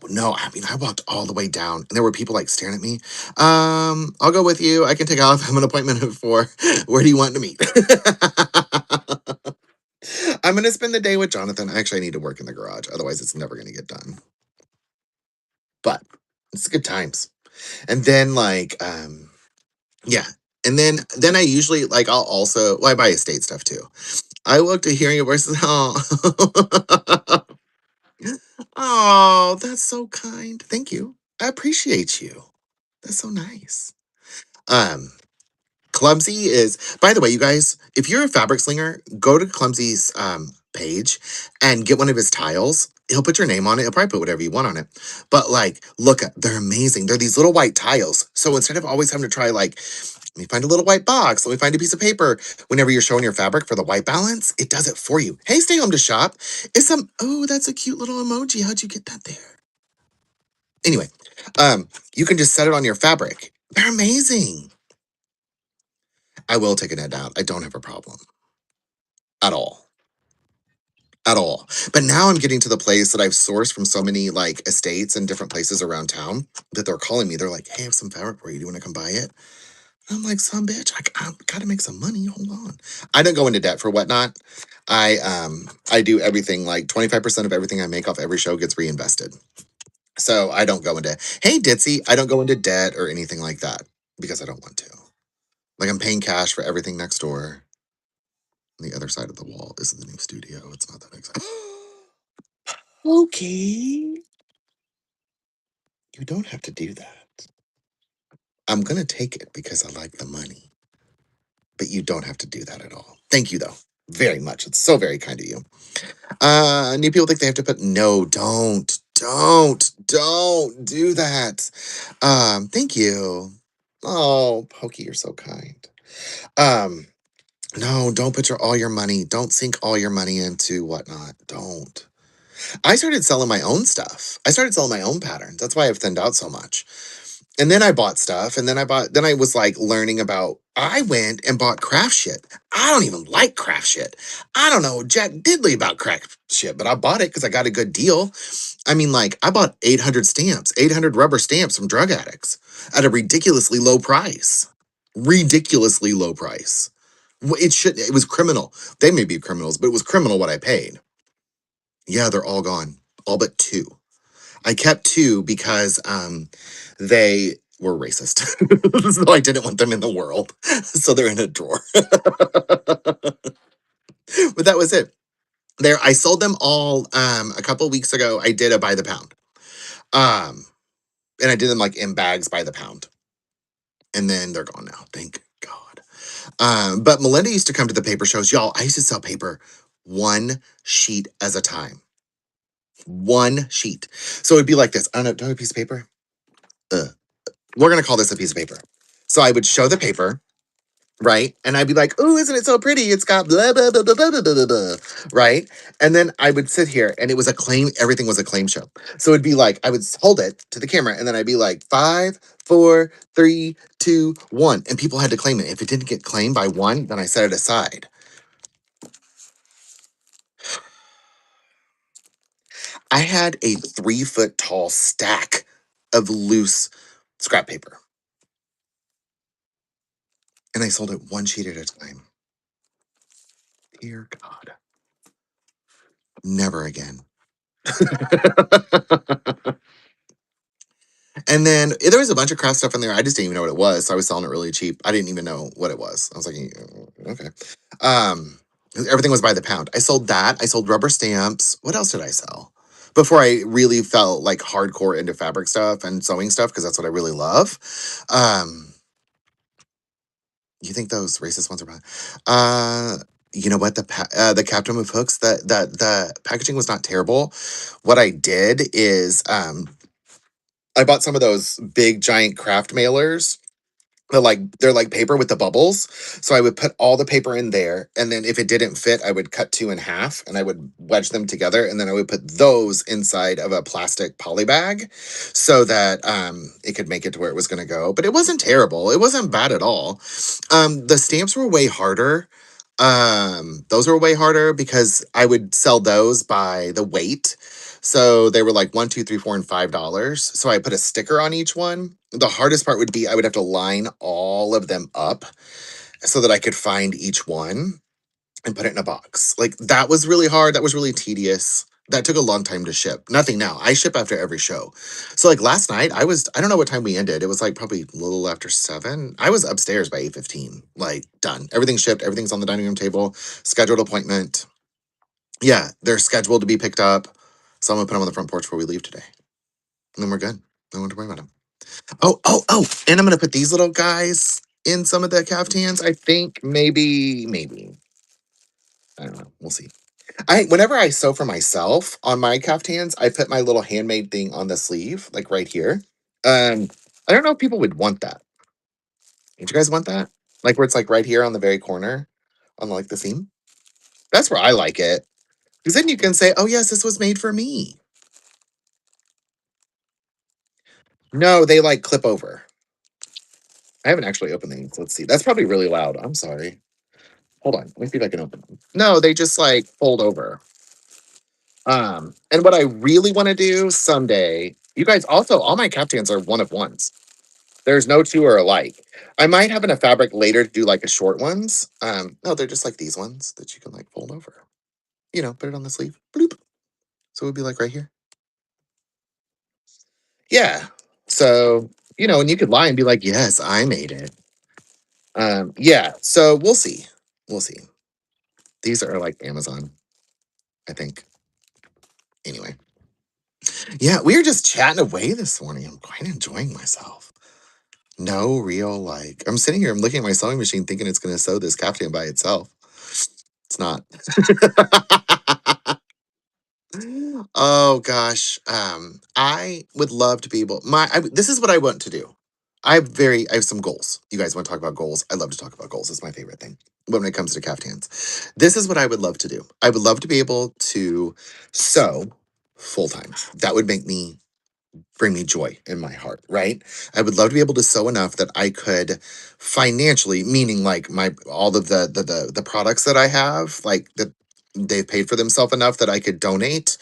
No, I mean I walked all the way down and there were people like staring at me. I'll go with you. I can take off. I have an appointment at 4. Where do you want to meet? I'm gonna spend the day with Jonathan. Actually, I need to work in the garage, otherwise it's never gonna get done. But it's good times. And then yeah. And then I usually like I'll also I buy estate stuff too. I look to hearing your voices. Oh. Oh, that's so kind. Thank you. I appreciate you. That's so nice. Um, Clumsy is, by the way, you guys, if you're a fabric slinger, go to Clumsy's page and get one of his tiles. He'll put your name on it. He'll probably put whatever you want on it. But like, look at, they're amazing. They're these little white tiles. So instead of always having to try like, let me find a little white box, let me find a piece of paper. Whenever you're showing your fabric for the white balance, it does it for you. Hey, stay home to shop. It's some, oh, that's a cute little emoji. How'd you get that there? Anyway, you can just set it on your fabric. They're amazing. I will take a net out. I don't have a problem at all. At all. But now I'm getting to the place that I've sourced from so many like estates and different places around town that they're calling me. They're like, hey, I have some fabric for you. Do you want to come buy it? And I'm like, some bitch, I gotta make some money. Hold on. I don't go into debt for whatnot. I do everything like 25% of everything I make off every show gets reinvested. So I don't go into, hey Ditzy, I don't go into debt or anything like that because I don't want to. Like I'm paying cash for everything next door. On the other side of the wall is the new studio. It's not that exciting. Okay. You don't have to do that. I'm gonna take it because I like the money. But you don't have to do that at all. Thank you though. Very much. It's so very kind of you. New people think they have to put no, don't do that. Thank you. Oh, Pokey, you're so kind. Um, no, don't put all your money, don't sink all your money into whatnot. Don't. I started selling my own stuff. I started selling my own patterns. That's why I've thinned out so much. And then I bought stuff, and then I was like learning about, I went and bought craft shit. I don't even like craft shit. I don't know Jack Diddley about craft shit, but I bought it because I got a good deal. I mean, like, I bought 800 stamps, 800 rubber stamps from drug addicts at a ridiculously low price. Ridiculously low price. It was criminal. They may be criminals, but it was criminal what I paid. Yeah, they're all gone. All but two. I kept two because they were racist. So I didn't want them in the world. So they're in a drawer. But that was it. There, I sold them all a couple weeks ago. I did a by the pound. Um, and I did them like in bags by the pound. And then they're gone now. Thank God. But Melinda used to come to the paper shows. Y'all, I used to sell paper one sheet at a time. One sheet. So it'd be like this. I don't know, do I have a piece of paper? We're gonna call this a piece of paper. So I would show the paper, right? And I'd be like, "Oh, isn't it so pretty? It's got blah blah blah blah blah blah blah blah," right? And then I would sit here, and it was a claim. Everything was a claim show. So it'd be like I would hold it to the camera, and then I'd be like 5, 4, 3, 2, 1, and people had to claim it. If it didn't get claimed by one, then I set it aside. I had a 3-foot tall stack of loose scrap paper, and I sold it one sheet at a time. Dear God, never again. And then there was a bunch of craft stuff in there. I just didn't even know what it was. So I was selling it really cheap. I didn't even know what it was. I was like, okay. Um, everything was by the pound. I sold that. I sold rubber stamps. What else did I sell? Before I really felt like hardcore into fabric stuff and sewing stuff, because that's what I really love. Um, you think those racist ones are bad? You know what? The Captain with hooks, the packaging was not terrible. What I did is I bought some of those big giant craft mailers. They're like paper with the bubbles. So I would put all the paper in there, and then if it didn't fit, I would cut two in half and I would wedge them together, and then I would put those inside of a plastic poly bag so that it could make it to where it was going to go. But it wasn't terrible. It wasn't bad at all. The stamps were way harder. Those were way harder because I would sell those by the weight. So they were like 1, 2, 3, 4, and $5. So I put a sticker on each one. The hardest part would be I would have to line all of them up so that I could find each one and put it in a box. Like that was really hard. That was really tedious. That took a long time to ship. Nothing now. I ship after every show. So like last night, I don't know what time we ended. It was like probably a little after 7. I was upstairs by 8:15. Like done. Everything's shipped. Everything's on the dining room table. Scheduled appointment. Yeah, they're scheduled to be picked up. So I'm gonna put them on the front porch before we leave today. And then we're good. No one to worry about them. Oh. And I'm gonna put these little guys in some of the caftans. I think maybe. I don't know. We'll see. I whenever I sew for myself on my caftans, I put my little handmade thing on the sleeve, like right here. Um, I don't know if people would want that. Would you guys want that? Like where it's like right here on the very corner, on like the seam. That's where I like it because then you can say, "Oh yes, this was made for me." No, they like clip over. I haven't actually opened these. Let's see. That's probably really loud. I'm sorry. Hold on. Let me see if I can open them. No, they just like fold over. And what I really want to do someday, you guys also, all my caftans are one of ones. There's no two are alike. I might have enough fabric later to do like a short ones. No, they're just like these ones that you can like fold over. You know, put it on the sleeve. Bloop. So it would be like right here. Yeah. So, you know, and you could lie and be like, yes, I made it. Yeah. So we'll see. We'll see. These are like Amazon, I think. Anyway. Yeah, we were just chatting away this morning. I'm quite enjoying myself. No real like I'm sitting here, I'm looking at my sewing machine thinking it's gonna sew this caftan by itself. It's not. Oh gosh. I would love to be able this is what I want to do. I have some goals. You guys want to talk about goals? I love to talk about goals. It's my favorite thing when it comes to caftans. This is what I would love to do. I would love to be able to sew full time. That would make me bring me joy in my heart, right? I would love to be able to sew enough that I could financially, meaning like my all of the products that I have, like that they've paid for themselves enough that I could donate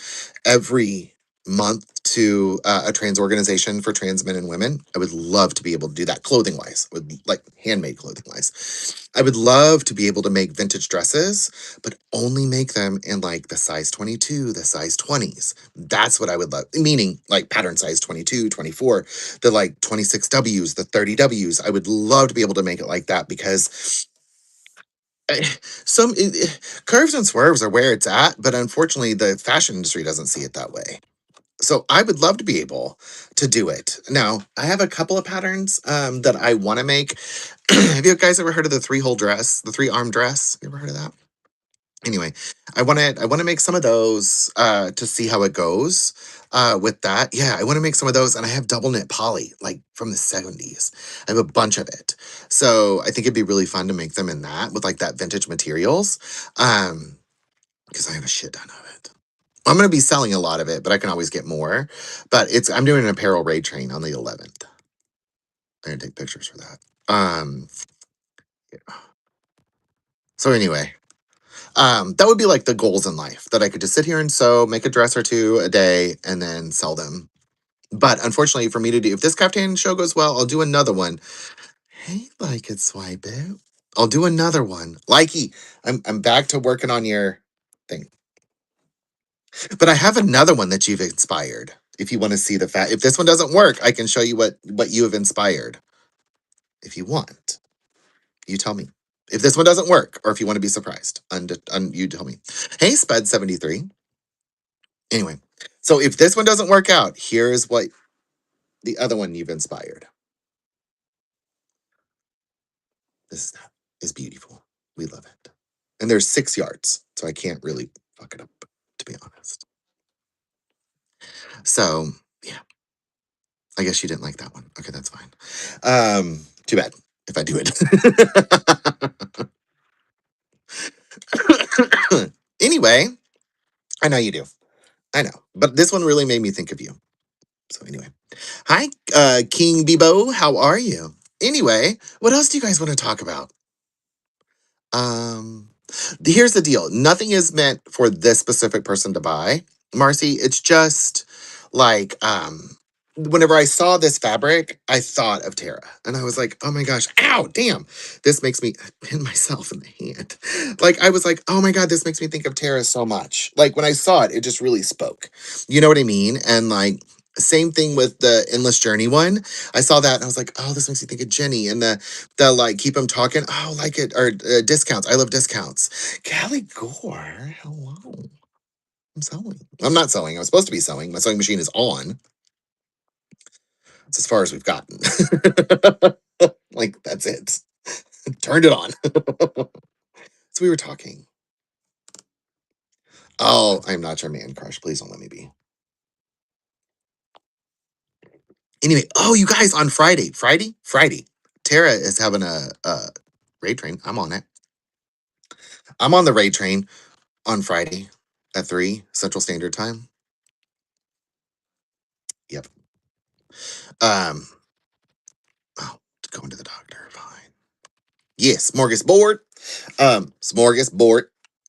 every month to a trans organization for trans men and women. I would love to be able to do that clothing wise, with like handmade clothing wise. I would love to be able to make vintage dresses, but only make them in like the size 22, the size 20s. That's what I would love. Meaning like pattern size 22, 24, the like 26Ws, the 30Ws. I would love to be able to make it like that because eh, curves and swerves are where it's at, but unfortunately the fashion industry doesn't see it that way. So I would love to be able to do it. Now, I have a couple of patterns that I want to make. Have you guys ever heard of the three-hole dress, the three-arm dress? You ever heard of that? Anyway, I want to make some of those to see how it goes with that. Yeah, I want to make some of those, and I have double knit poly like from the 70s. I have a bunch of it, so I think it'd be really fun to make them in that with like that vintage materials, because I have a shit ton of it. I'm gonna be selling a lot of it, but I can always get more. But I'm doing an apparel raid train on the 11th. I'm gonna take pictures for that. Yeah. So anyway, that would be like the goals in life that I could just sit here and sew, make a dress or two a day, and then sell them. But unfortunately, for me to do, if this caftan show goes well, I'll do another one. Hey, like it, swipe it. I'll do another one. Likey, I'm back to working on your thing. But I have another one that you've inspired. If you want to see the fact, if this one doesn't work, I can show you what you have inspired. If you want, you tell me. If this one doesn't work, or if you want to be surprised, you tell me. Hey, Spud73. Anyway, so if this one doesn't work out, here's what the other one you've inspired. This is beautiful. We love it. And there's 6 yards, so I can't really fuck it up, to be honest. So yeah, I guess you didn't like that one. Okay, that's fine. Too bad if I do it. Anyway, I know you do. I know. But this one really made me think of you. So anyway. Hi, King Bebo. How are you? Anyway, what else do you guys want to talk about? Um, Here's the deal. Nothing is meant for this specific person to buy, Marcy. It's just like whenever I saw this fabric, I thought of Tara. And I was like, oh my gosh, ow, damn. This makes me pin myself in the hand. Like I was like, oh my God, this makes me think of Tara so much. Like when I saw it, it just really spoke. You know what I mean? And like same thing with the Endless Journey one. I saw that and I was like, oh, this makes me think of Jenny. And the like keep them talking. Oh, like it or discounts. I love discounts. Callie Gore, hello. I'm sewing. I'm not sewing. I'm supposed to be sewing. My sewing machine is on. It's as far as we've gotten. Like that's it. Turned it on. So we were talking. Oh, I'm not your man crush. Please don't let me be. Anyway, oh, you guys, on Friday, Tara is having a raid train. I'm on it. I'm on the raid train on Friday at 3 Central Standard Time. Yep. Um, oh, going to the doctor. Fine. Yes, smorgasbord. Smorgasbord.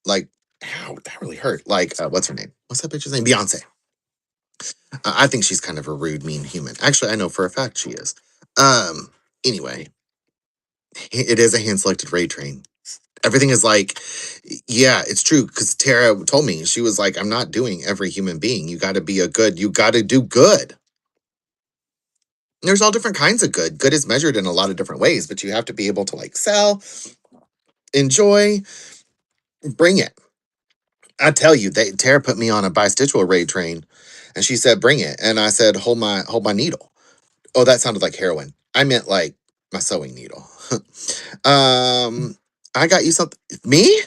Like, ow, that really hurt. Like, what's her name? What's that bitch's name? Beyonce. I think she's kind of a rude, mean human. Actually, I know for a fact she is. Anyway, it is a hand selected raid train. Everything is like, yeah, it's true. Because Tara told me, she was like, I'm not doing every human being. You got to be a good, you got to do good. There's all different kinds of good. Good is measured in a lot of different ways, but you have to be able to like sell, enjoy, bring it. I tell you, Tara put me on a bistitual raid train, and she said, "Bring it." And I said, hold my needle." Oh, that sounded like heroin. I meant like my sewing needle. I got you something. Me?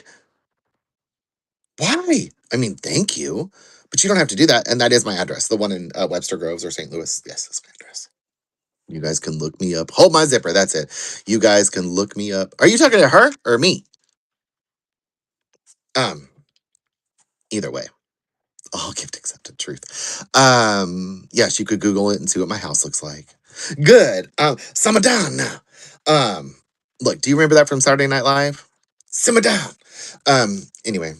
Why? I mean, thank you, but you don't have to do that. And that is my address, the one in Webster Groves or St. Louis. Yes, that's my address. You guys can look me up. Hold my zipper. That's it. You guys can look me up. Are you talking to her or me? Um, Either way. Oh, gift accepted truth. Yes, you could Google it and see what my house looks like. Good. Simmer down now. Um, Look, do you remember that from Saturday Night Live? Simmer down. Anyway,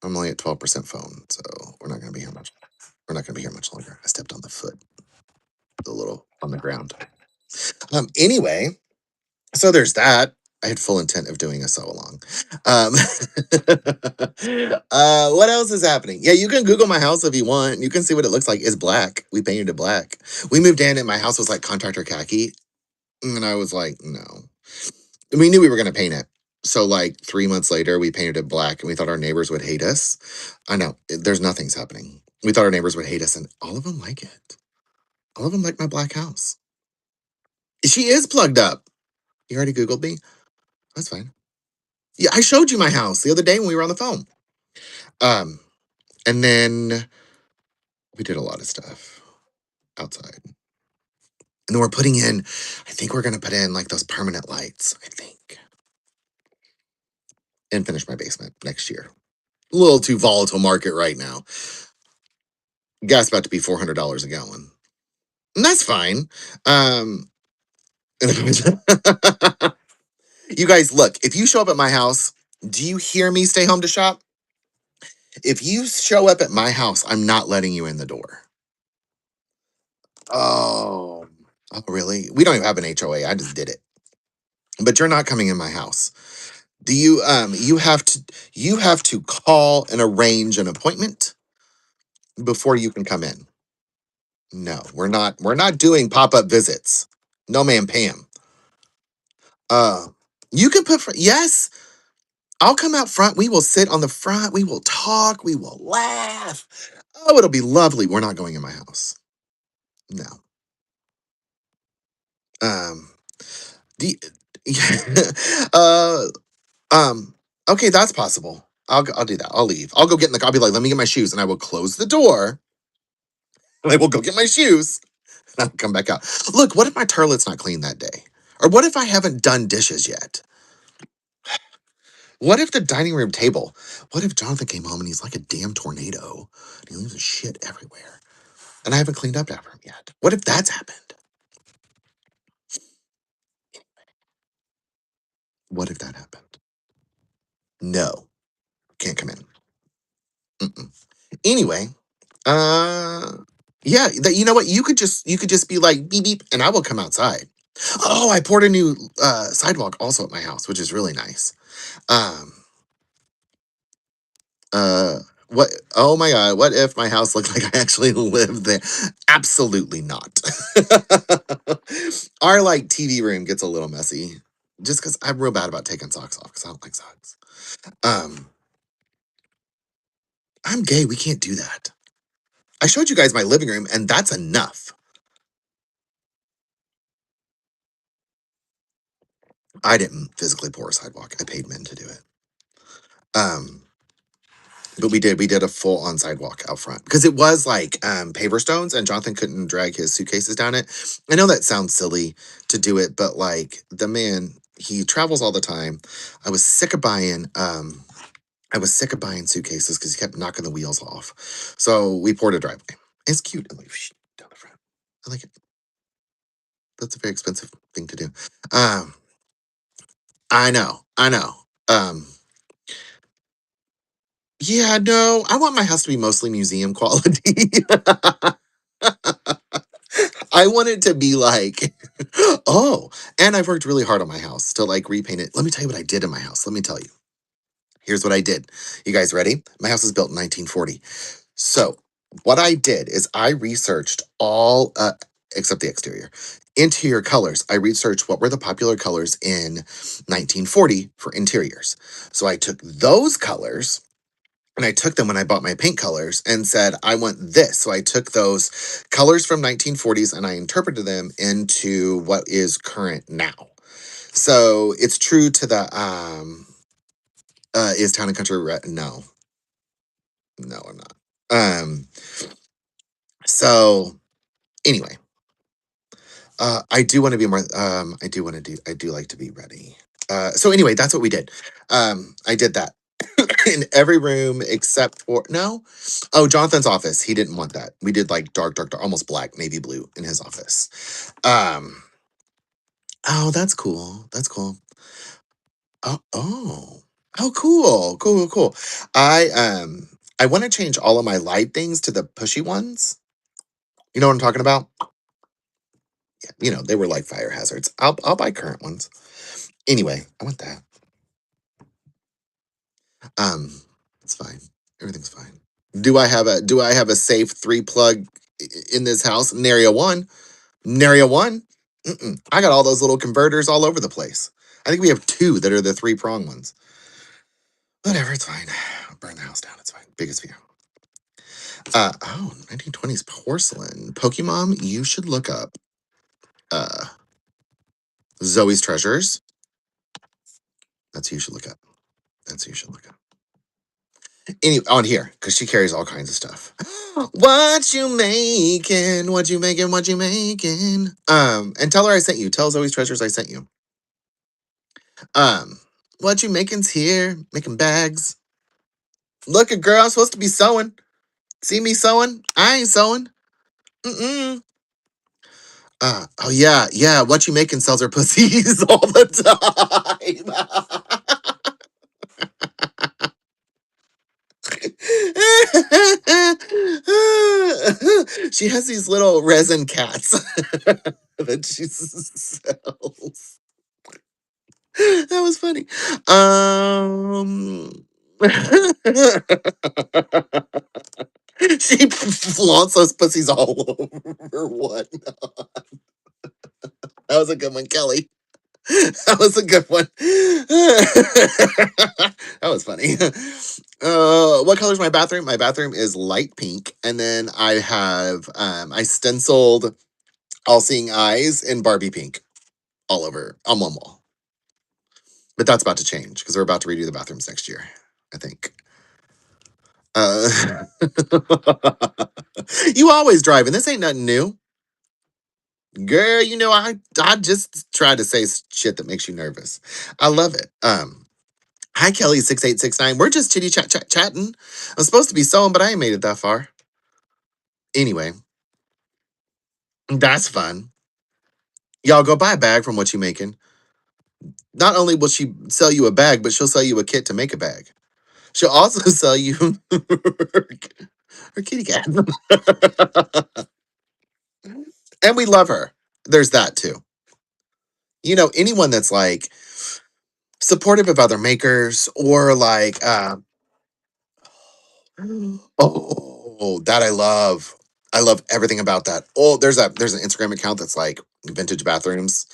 I'm only at 12% phone, so we're not gonna be here much. We're not gonna be here much longer. I stepped on the foot, a little on the ground. Anyway, so there's that. I had full intent of doing a sew along. Um, what else is happening? Yeah, you can Google my house if you want. You can see what it looks like. It's black. We painted it black. We moved in and my house was like contractor khaki. And I was like, no. We knew we were going to paint it. So, like 3 months later, we painted it black and we thought our neighbors would hate us. I know, there's nothing's happening. We thought our neighbors would hate us, and all of them like it. All of them like my black house. She is plugged up. You already Googled me? That's fine. Yeah, I showed you my house the other day when we were on the phone. Um, and then we did a lot of stuff outside. And then we're putting in, I think we're gonna put in like those permanent lights, I think. And finish my basement next year. A little too volatile market right now. Gas about to be $400 a gallon. And that's fine. Um you guys, look, if you show up at my house, do you hear me stay home to shop? If you show up at my house, I'm not letting you in the door. Oh, oh, really? We don't even have an HOA. I just did it. But you're not coming in my house. Do you you have to call and arrange an appointment before you can come in. No, we're not doing pop-up visits. No ma'am Pam. Uh you can yes, I'll come out front. We will sit on the front. We will talk. We will laugh. Oh, it'll be lovely. We're not going in my house. No. Um the uh Um, okay, that's possible. I'll do that. I'll leave. I'll go get in the car. I'll be like, let me get my shoes, and I will close the door. And I will go get my shoes, and I'll come back out. Look, what if my toilet's not clean that day? Or what if I haven't done dishes yet? What if the dining room table? What if Jonathan came home and he's like a damn tornado? And he leaves his shit everywhere. And I haven't cleaned up after him yet. What if that's happened? What if that happened? No, can't come in. Mm-mm. Anyway, uh, yeah, you know what? You could just be like beep beep, and I will come outside. Oh, I poured a new sidewalk also at my house, which is really nice. Um, uh, what? Oh my god, what if my house looked like I actually lived there? Absolutely not. Our like TV room gets a little messy, just because I'm real bad about taking socks off because I don't like socks. Um, I'm gay. We can't do that. I showed you guys my living room, and that's enough. I didn't physically pour a sidewalk. I paid men to do it. Um, But we did a full on sidewalk out front because it was like paver stones and Jonathan couldn't drag his suitcases down it. I know that sounds silly to do it, but like the man, he travels all the time. I was sick of buying I was sick of buying suitcases because he kept knocking the wheels off. So we poured a driveway. It's cute. And like down the front. I like it. That's a very expensive thing to do. Um, I know, I know. Um, yeah, no, I want my house to be mostly museum quality. I want it to be like, oh, and I've worked really hard on my house to like repaint it. Let me tell you what I did in my house. Let me tell you. Here's what I did. You guys ready? My house was built in 1940. So, what I did is I researched all, except the exterior, interior colors. I researched what were the popular colors in 1940 for interiors. So, I took those colors and I took them when I bought my paint colors and said, I want this. So I took those colors from 1940s and I interpreted them into what is current now. So it's true to the is Town and Country Red? No, no, I'm not. So anyway, I do want to be more I do like to be ready. So anyway, that's what we did. I did that in every room except for no. Oh, Jonathan's office. He didn't want that. We did like dark, almost black, navy blue in his office. Oh, that's cool. That's cool. Oh. Oh, cool. I want to change all of my light things to the pushy ones. You know what I'm talking about? You know, they were like fire hazards. I'll buy current ones. Anyway, I want that. Um, it's fine. Everything's fine. Do I have a safe three plug in this house? Narea one. Narea one. Mm-mm. I got all those little converters all over the place. I think we have two that are the three prong ones. Whatever, it's fine. I'll burn the house down. It's fine. Biggest fear. 1920s porcelain. Pokemon, you should look up uh Zoe's Treasures. That's who you should look up. That's who you should look up. Any on here, because she carries all kinds of stuff. What you making? What you making? What you making? And tell her I sent you. Tell Zoe's Treasures I sent you. What you making's here? Making bags. Look, a girl, I'm supposed to be sewing. See me sewing? I ain't sewing. Mm-mm. Oh yeah. What you making sells her pussies all the time. She has these little resin cats that she sells. That was funny. She flaunts those pussies all over one. That was a good one, Kelly. That was a good one. That was funny. What color is my bathroom? My bathroom is light pink, and then I stenciled all seeing eyes in Barbie pink all over on one wall. But that's about to change because we're about to redo the bathrooms next year, I think. Uh, you always drive, and this ain't nothing new. Girl, you know, I just try to say shit that makes you nervous. I love it. Hi Kelly 6869. We're just chitty chatting. I'm supposed to be sewing, but I ain't made it that far. Anyway, that's fun. Y'all go buy a bag from What You Making. Not only will she sell you a bag, but she'll sell you a kit to make a bag. She'll also sell you her kitty cat. And we love her. There's that too. You know, anyone that's like supportive of other makers or like oh, that I love. I love everything about that. Oh, there's an Instagram account that's like vintage bathrooms.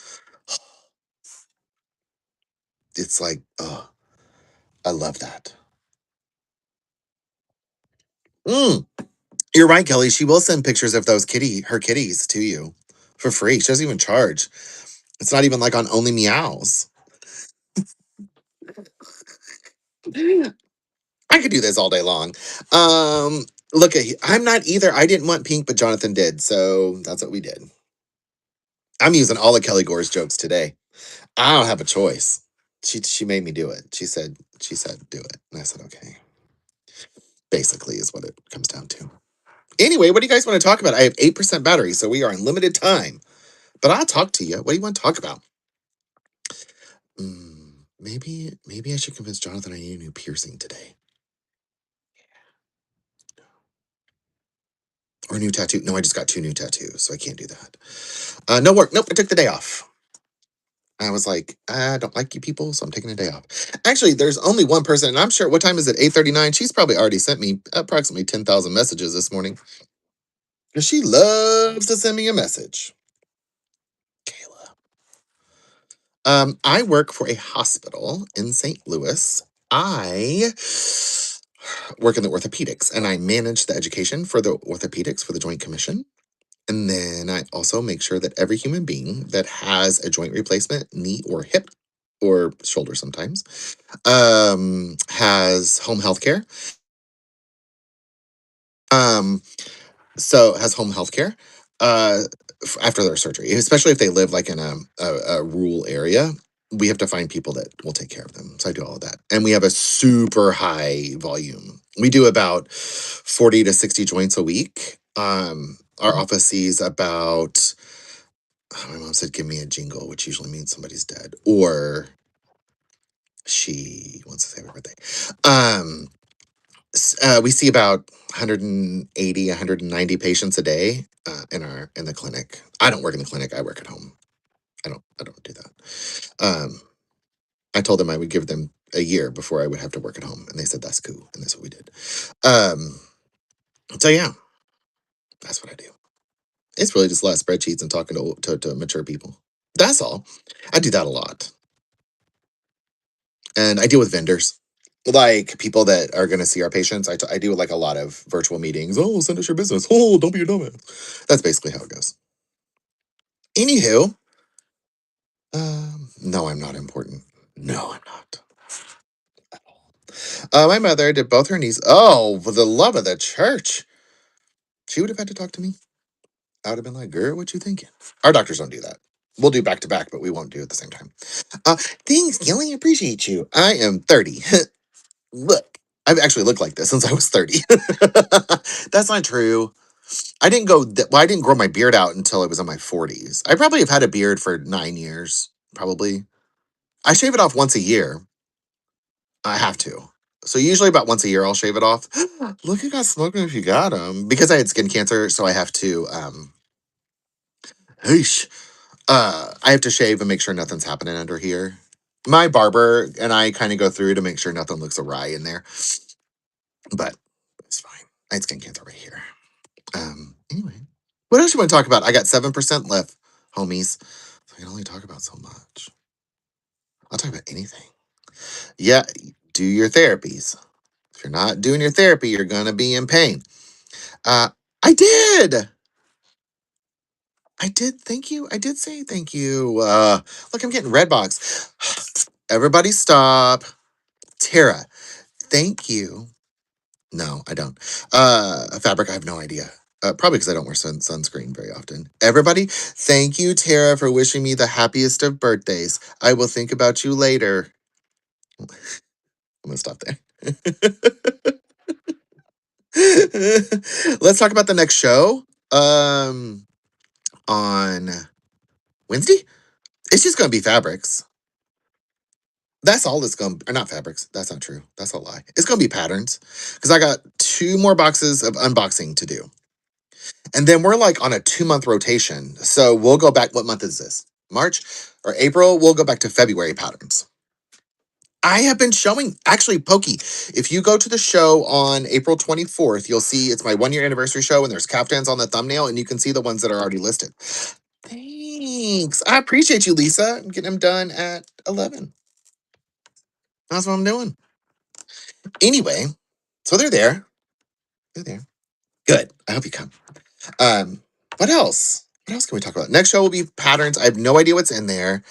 It's like, oh, I love that. Mm, you're right, Kelly. She will send pictures of her kitties to you for free. She doesn't even charge. It's not even like on Only Meows. I could do this all day long. Um, look at I'm not either. I didn't want pink, but Jonathan did, so that's what we did. I'm using all of Kelly Gore's jokes today. I don't have a choice. She made me do it. She said do it, and I said okay. Basically, is what it comes down to. Anyway, what do you guys want to talk about? I have 8% battery, so we are in limited time. But I'll talk to you. What do you want to talk about? Maybe I should convince Jonathan I need a new piercing today. Or a new tattoo. No, I just got 2 new tattoos, so I can't do that. No work. Nope, I took the day off. I was like, I don't like you people, so I'm taking a day off. Actually, there's only one person, and I'm sure, what time is it? 8:39. She's probably already sent me approximately 10,000 messages this morning. Because she loves to send me a message. Kayla. I work for a hospital in St. Louis. I work in the orthopedics, and I manage the education for the orthopedics for the Joint Commission. And then I also make sure that every human being that has a joint replacement, knee or hip or shoulder sometimes, has home health care. Um, so has home health care uh, after their surgery, especially if they live like in a rural area. We have to find people that will take care of them. So I do all of that. And we have a super high volume. We do about 40 to 60 joints a week. Our office sees about, my mom said, give me a jingle, which usually means somebody's dead or she wants to say happy birthday. Um, we see about 180, 190 patients a day in the clinic. I don't work in the clinic. I work at home. I don't do that. I told them I would give them a year before I would have to work at home, and they said that's cool, and that's what we did. Um, so yeah, that's what I do. It's really just a lot of spreadsheets and talking to mature people. That's all. I do that a lot, and I deal with vendors. Like people that are going to see our patients, I do like a lot of virtual meetings. Oh, send us your business. Oh, don't be a dumbass. That's basically how it goes. Anywho, no, I'm not important. No, I'm not. My mother did both her knees. Oh, for the love of the church. She would have had to talk to me. I would have been like, girl, what you thinking? Our doctors don't do that. We'll do back to back, but we won't do it at the same time. Thanks, Kelly. Appreciate you. I am 30. Look, I've actually looked like this since I was 30. That's not true. I didn't grow my beard out until I was in my 40s. I probably have had a beard for 9 years, probably. I shave it off once a year. I have to. So usually about once a year I'll shave it off. Look, you got smoking if you got them. Because I had skin cancer, so I have to Heesh. I have to shave and make sure nothing's happening under here. My barber and I kind of go through to make sure nothing looks awry in there. But it's fine. I had skin cancer right here. Anyway. What else you want to talk about? I got 7% left, homies. So I can only talk about so much. I'll talk about anything. Yeah, do your therapies. If you're not doing your therapy, you're gonna be in pain. Uh, I did. I did. Thank you. I did say thank you. Look, I'm getting red box. Everybody stop. Tara, thank you. No, I don't. Fabric, I have no idea. Probably because I don't wear sunscreen very often. Everybody, thank you, Tara, for wishing me the happiest of birthdays. I will think about you later. I'm gonna stop there. Let's talk about the next show. On Wednesday, it's just gonna be fabrics. That's all it's gonna, or not fabrics. That's not true. That's a lie. It's gonna be patterns because I got 2 more boxes of unboxing to do. And then we're like on a 2 month rotation. So we'll go back. What month is this? March or April? We'll go back to February patterns. I have been showing, actually, Pokey, if you go to the show on April 24th, you'll see it's my 1 year anniversary show and there's caftans on the thumbnail and you can see the ones that are already listed. Thanks. I appreciate you, Lisa. I'm getting them done at 11. That's what I'm doing. Anyway, so they're there. They're there. Good. I hope you come. Um, what else? What else can we talk about? Next show will be patterns. I have no idea what's in there.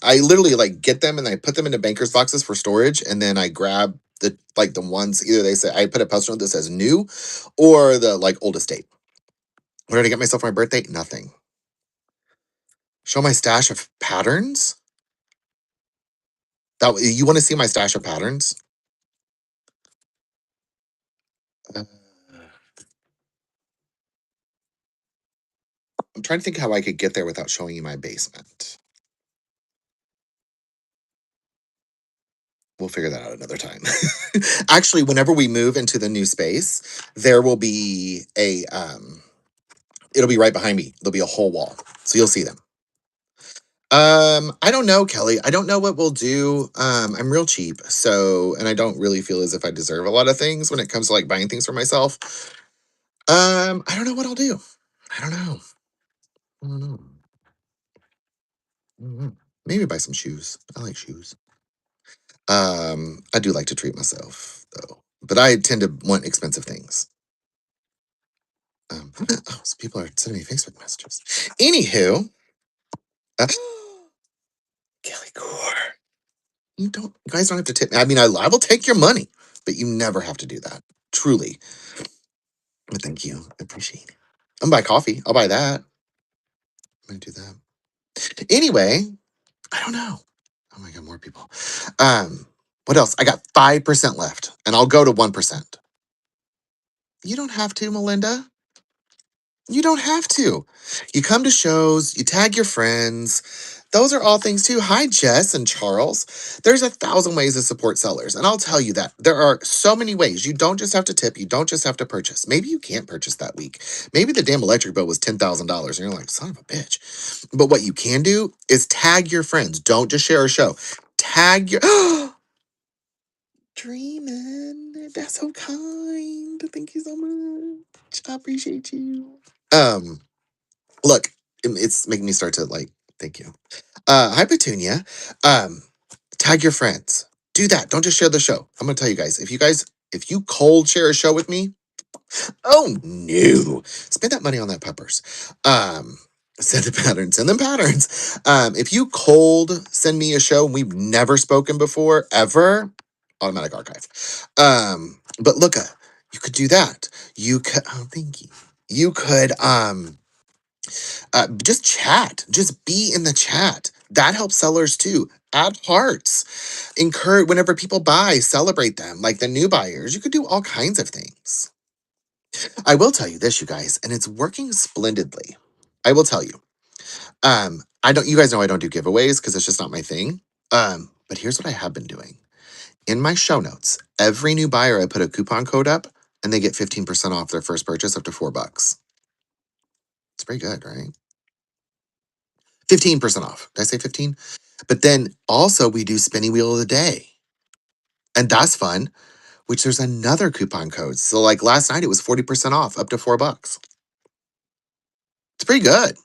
I literally like get them and I put them into bankers boxes for storage, and then I grab The like the ones either they say I put a post-it note that says new or the like oldest date. What did I get myself for my birthday? Nothing. Show my stash of patterns? That you want to see my stash of patterns? Uh, I'm trying to think how I could get there without showing you my basement. We'll figure that out another time. Actually, whenever we move into the new space, there will be a it'll be right behind me. There'll be a whole wall. So you'll see them. I don't know, Kelly. I don't know what we'll do. I'm real cheap, so and I don't really feel as if I deserve a lot of things when it comes to like buying things for myself. I don't know what I'll do. I don't know. I don't know. I don't know. Maybe buy some shoes. I like shoes. I do like to treat myself though, but I tend to want expensive things. Oh, so people are sending me Facebook messages. Anywho, uh, Kelly Core, you guys don't have to tip me. I mean, I will take your money, but you never have to do that. Truly. But thank you. I appreciate it. I'm gonna buy coffee. I'll buy that. I'm gonna do that. Anyway, I don't know. Oh my god, more people. What else? I got 5% left, and I'll go to 1%. You don't have to, Melinda. You don't have to. You come to shows, you tag your friends. Those are all things too. Hi, Jess and Charles. There's 1,000 ways to support sellers. And I'll tell you that there are so many ways. You don't just have to tip, you don't just have to purchase. Maybe you can't purchase that week. Maybe the damn electric bill was $10,000 and you're like, son of a bitch. But what you can do is tag your friends. Don't just share a show. Tag your Dreamin'. That's so kind. Thank you so much. I appreciate you. Um, Look, it's making me start to like, thank you. Hi Petunia. Um, Tag your friends. Do that. Don't just share the show. I'm gonna tell you guys, if you cold share a show with me, oh no. Spend that money on that peppers. Send the patterns, send them patterns. If you cold send me a show and we've never spoken before, ever, automatic archive. But look, you could do that. You could thank you. You could just chat, just be in the chat. That helps sellers too. Add hearts, encourage whenever people buy, celebrate them like the new buyers. You could do all kinds of things. I will tell you this, you guys, and it's working splendidly. I will tell you. I don't. You guys know I don't do giveaways because it's just not my thing. But here's what I have been doing in my show notes. Every new buyer, I put a coupon code up, and they get 15% off their first purchase up to $4. It's pretty good, right? 15% off. Did I say 15? But then also we do spinny wheel of the day. And that's fun, which there's another coupon code. So like last night it was 40% off up to $4. It's pretty good.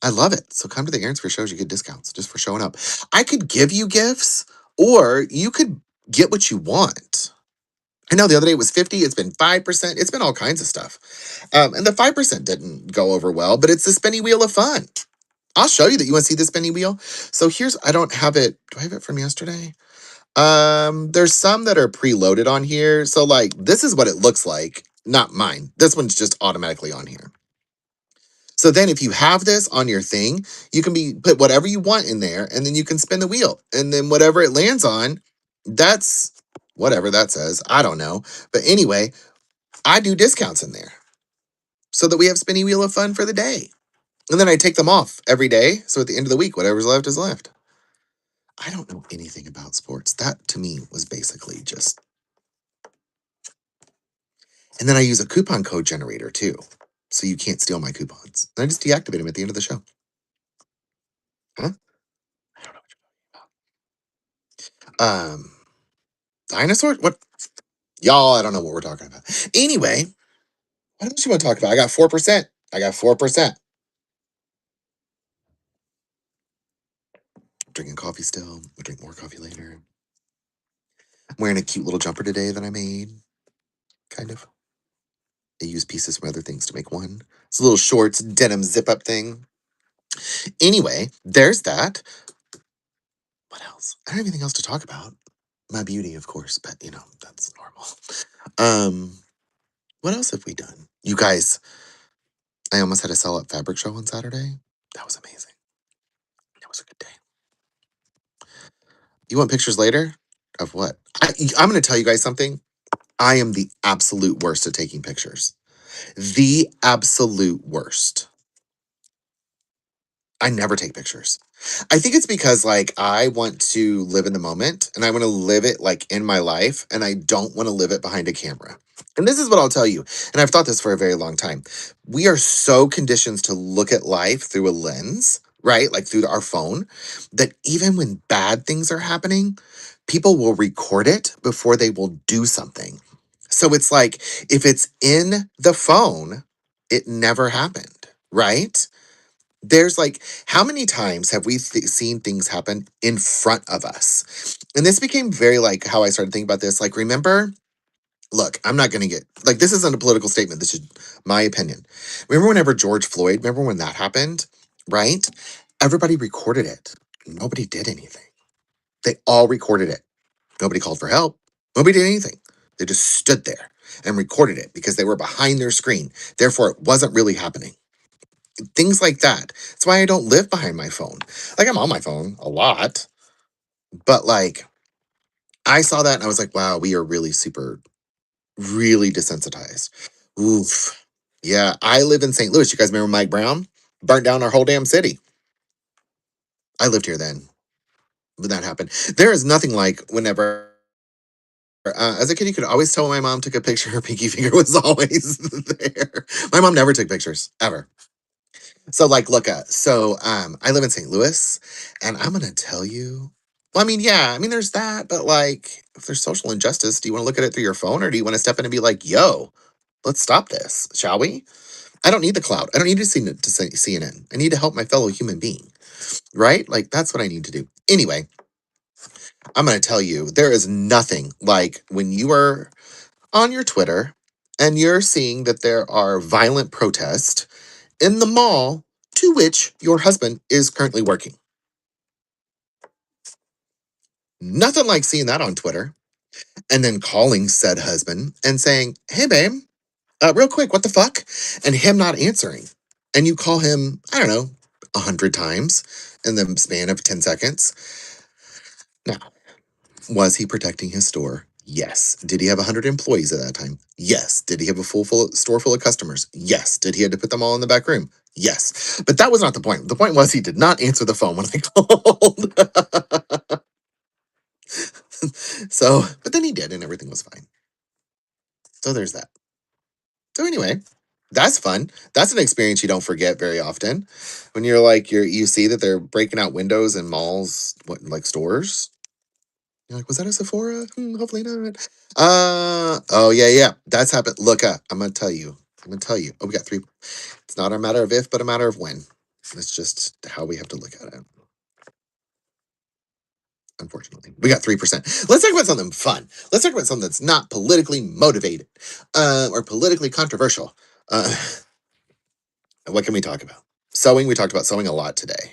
I love it. So come to the Aaron's for shows, you get discounts just for showing up. I could give you gifts or you could get what you want. I know the other day it was 50, it's been 5%, it's been all kinds of stuff. And the 5% didn't go over well, but it's the spinny wheel of fun. I'll show you that you want to see the spinny wheel. So I don't have it. Do I have it from yesterday? There's some that are preloaded on here. So like this is what it looks like. Not mine. This one's just automatically on here. So then if you have this on your thing, you can put whatever you want in there and then you can spin the wheel. And then whatever it lands on, that's whatever that says. I don't know. But anyway, I do discounts in there so that we have spinny wheel of fun for the day. And then I take them off every day. So at the end of the week, whatever's left is left. I don't know anything about sports. That to me was basically just. And then I use a coupon code generator too. So you can't steal my coupons. And I just deactivate them at the end of the show. Huh? I don't know what you're talking about. Dinosaurs? What? Y'all, I don't know what we're talking about. Anyway, what else you want to talk about? I got 4%. I got 4%. Drinking coffee still. I'll drink more coffee later. I'm wearing a cute little jumper today that I made. Kind of. I use pieces from other things to make one. It's a little shorts, denim zip up thing. Anyway, there's that. What else? I don't have anything else to talk about. My beauty, of course, but that's normal. Um, what else have we done? You guys, I almost had a sell out fabric show on Saturday. That was amazing. That was a good day. You want pictures later? Of what? I'm going to tell you guys something. I am the absolute worst at taking pictures. The absolute worst. I never take pictures. I think it's because like I want to live in the moment and I want to live it like in my life and I don't want to live it behind a camera. And this is what I'll tell you. And I've thought this for a very long time. We are so conditioned to look at life through a lens, right? Like through our phone, that even when bad things are happening, people will record it before they will do something. So it's like if it's in the phone, it never happened, right? There's like, how many times have we seen things happen in front of us? And this became very like how I started thinking about this. Like, remember, look, I'm not going to get like, this isn't a political statement. This is my opinion. Remember whenever George Floyd, remember when that happened, right? Everybody recorded it. Nobody did anything. They all recorded it. Nobody called for help. Nobody did anything. They just stood there and recorded it because they were behind their screen. Therefore, it wasn't really happening. Things like that. That's why I don't live behind my phone. Like I'm on my phone a lot, but like I saw that and I was like, wow, we are really super, really desensitized. Oof. Yeah, I live in St. Louis. You guys remember Mike Brown? Burnt down our whole damn city. I lived here then when that happened. There is nothing like whenever, as a kid, you could always tell when my mom took a picture. Her pinky finger was always there. My mom never took pictures, ever. So like look at I live in St. Louis and I'm gonna tell you well, I mean, yeah, I mean there's that, but like if there's social injustice, do you want to look at it through your phone or do you want to step in and be like, yo, let's stop this, shall we? I don't need the cloud. I don't need to see CNN. I need to help my fellow human being, right? Like that's what I need to do. Anyway, I'm gonna tell you, there is nothing like when you are on your Twitter and you're seeing that there are violent protests in the mall to which your husband is currently working. Nothing like seeing that on Twitter and then calling said husband and saying, hey, babe, real quick, what the fuck? And him not answering. And you call him, I don't know, 100 times in the span of 10 seconds. Now, was he protecting his store? Yes. Did he have 100 employees at that time? Yes. Did he have a store full of customers? Yes. Did he have to put them all in the back room? Yes. But that was not the point. The point was he did not answer the phone when I called. So, but then he did and everything was fine. So there's that. So anyway, that's fun. That's an experience you don't forget very often. When you're like you see that they're breaking out windows in malls, what like stores. You're like, was that a Sephora? Hopefully not. Oh yeah. That's happened. Look, I'm gonna tell you. I'm gonna tell you. Oh, we got three. It's not a matter of if, but a matter of when. It's just how we have to look at it. Unfortunately, we got 3%. Let's talk about something fun. Let's talk about something that's not politically motivated, or politically controversial. Uh, what can we talk about? Sewing. We talked about sewing a lot today.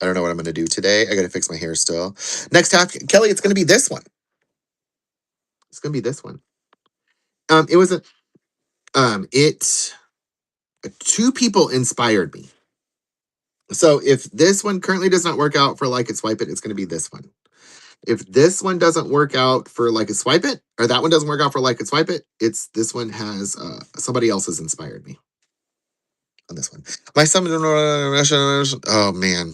I don't know what I'm going to do today. I got to fix my hair still. Next half, Kelly. It's going to be this one. It's going to be this one. It was a. It. Two people inspired me. So if this one currently does not work out for like it swipe it, it's going to be this one. If this one doesn't work out for like a swipe it, or that one doesn't work out for like a swipe it, it's this one has somebody else has inspired me on this one. My son, oh man,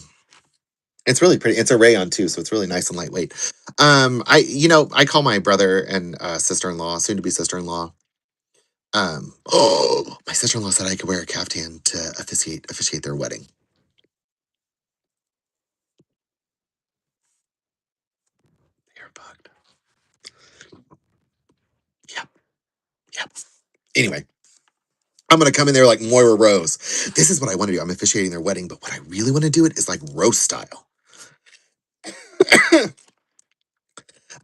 it's really pretty. It's a rayon too, so it's really nice and lightweight. I call my brother and sister-in-law, soon to be sister-in-law. Oh, my sister-in-law said I could wear a caftan to officiate their wedding. They're bugged. Yep, yep. Anyway, I'm gonna come in there like Moira Rose. This is what I want to do. I'm officiating their wedding, but what I really want to do it is like roast style.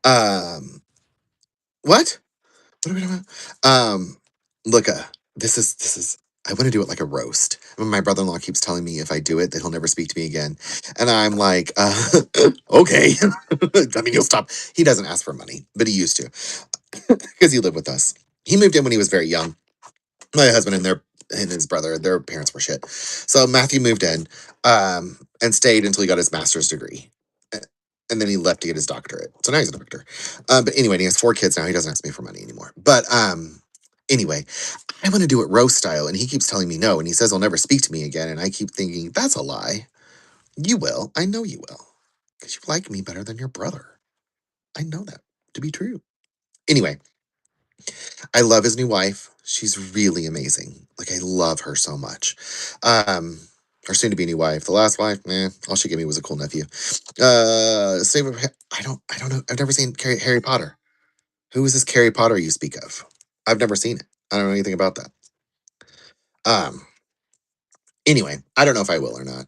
um, what? What are we talking about? Look, this is. I want to do it like a roast. And my brother-in-law keeps telling me if I do it, that he'll never speak to me again. And I'm like, okay. I mean, he'll stop. He doesn't ask for money, but he used to because he lived with us. He moved in when he was very young. My husband and his brother, their parents were shit. So Matthew moved in and stayed until he got his master's degree. And then he left to get his doctorate. So now he's a doctor. But anyway, he has 4 kids now. He doesn't ask me for money anymore. But anyway, I want to do it roast style. And he keeps telling me no. And he says he'll never speak to me again. And I keep thinking, that's a lie. You will. I know you will. Because you like me better than your brother. I know that to be true. Anyway, I love his new wife. She's really amazing. Like I love her so much. Um, her soon to be new wife. The last wife, all she gave me was a cool nephew. I don't know. I've never seen Harry Potter. Who is this Harry Potter you speak of? I've never seen it. I don't know anything about that. Um, anyway, I don't know if I will or not,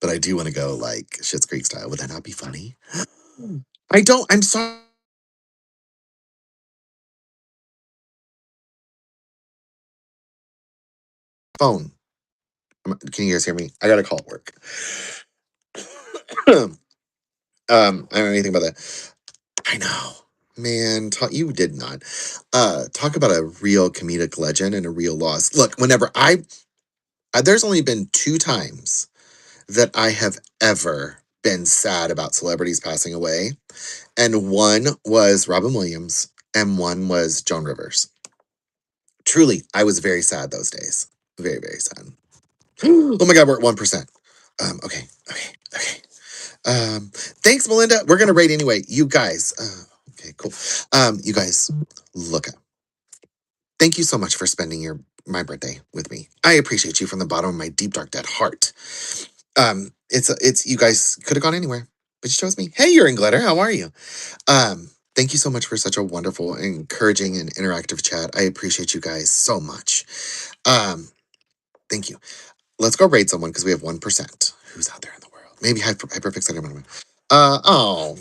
but I do want to go like Schitt's Creek style. Would that not be funny? I don't. I'm sorry. Phone. Can you guys hear me? I got a call at work. I don't know anything about that. I know. Man, you did not. Talk about a real comedic legend and a real loss. Look, whenever there's only been 2 times that I have ever been sad about celebrities passing away. And one was Robin Williams and one was Joan Rivers. Truly, I was very sad those days. Very, very sad. Oh my God, we're at 1%. Okay. Thanks, Melinda. We're gonna rate anyway. You guys, okay, cool. You guys, look, thank you so much for spending my birthday with me. I appreciate you from the bottom of my deep, dark, dead heart. It's you guys could have gone anywhere, but you chose me. Hey, you're in glitter. How are you? Thank you so much for such a wonderful, encouraging, and interactive chat. I appreciate you guys so much. Um, thank you. Let's go raid someone because we have 1%. Who's out there in the world? Maybe hyperfixated. Oh,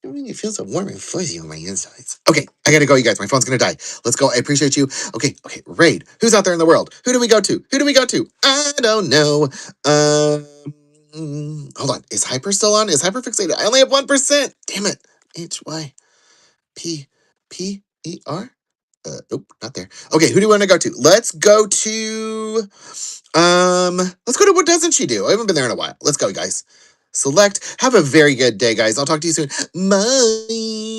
I mean, it feels so warm and fuzzy on my insides. Okay, I gotta go, you guys. My phone's gonna die. Let's go. I appreciate you. Okay, raid. Who's out there in the world? Who do we go to? Who do we go to? I don't know. Hold on. Is Hyper still on? Is Hyper fixated? I only have 1%. Damn it. HYPPER? Nope, not there. Okay, who do we want to go to? Let's go to What Doesn't She Do? I haven't been there in a while. Let's go, guys. Select. Have a very good day, guys. I'll talk to you soon. Bye.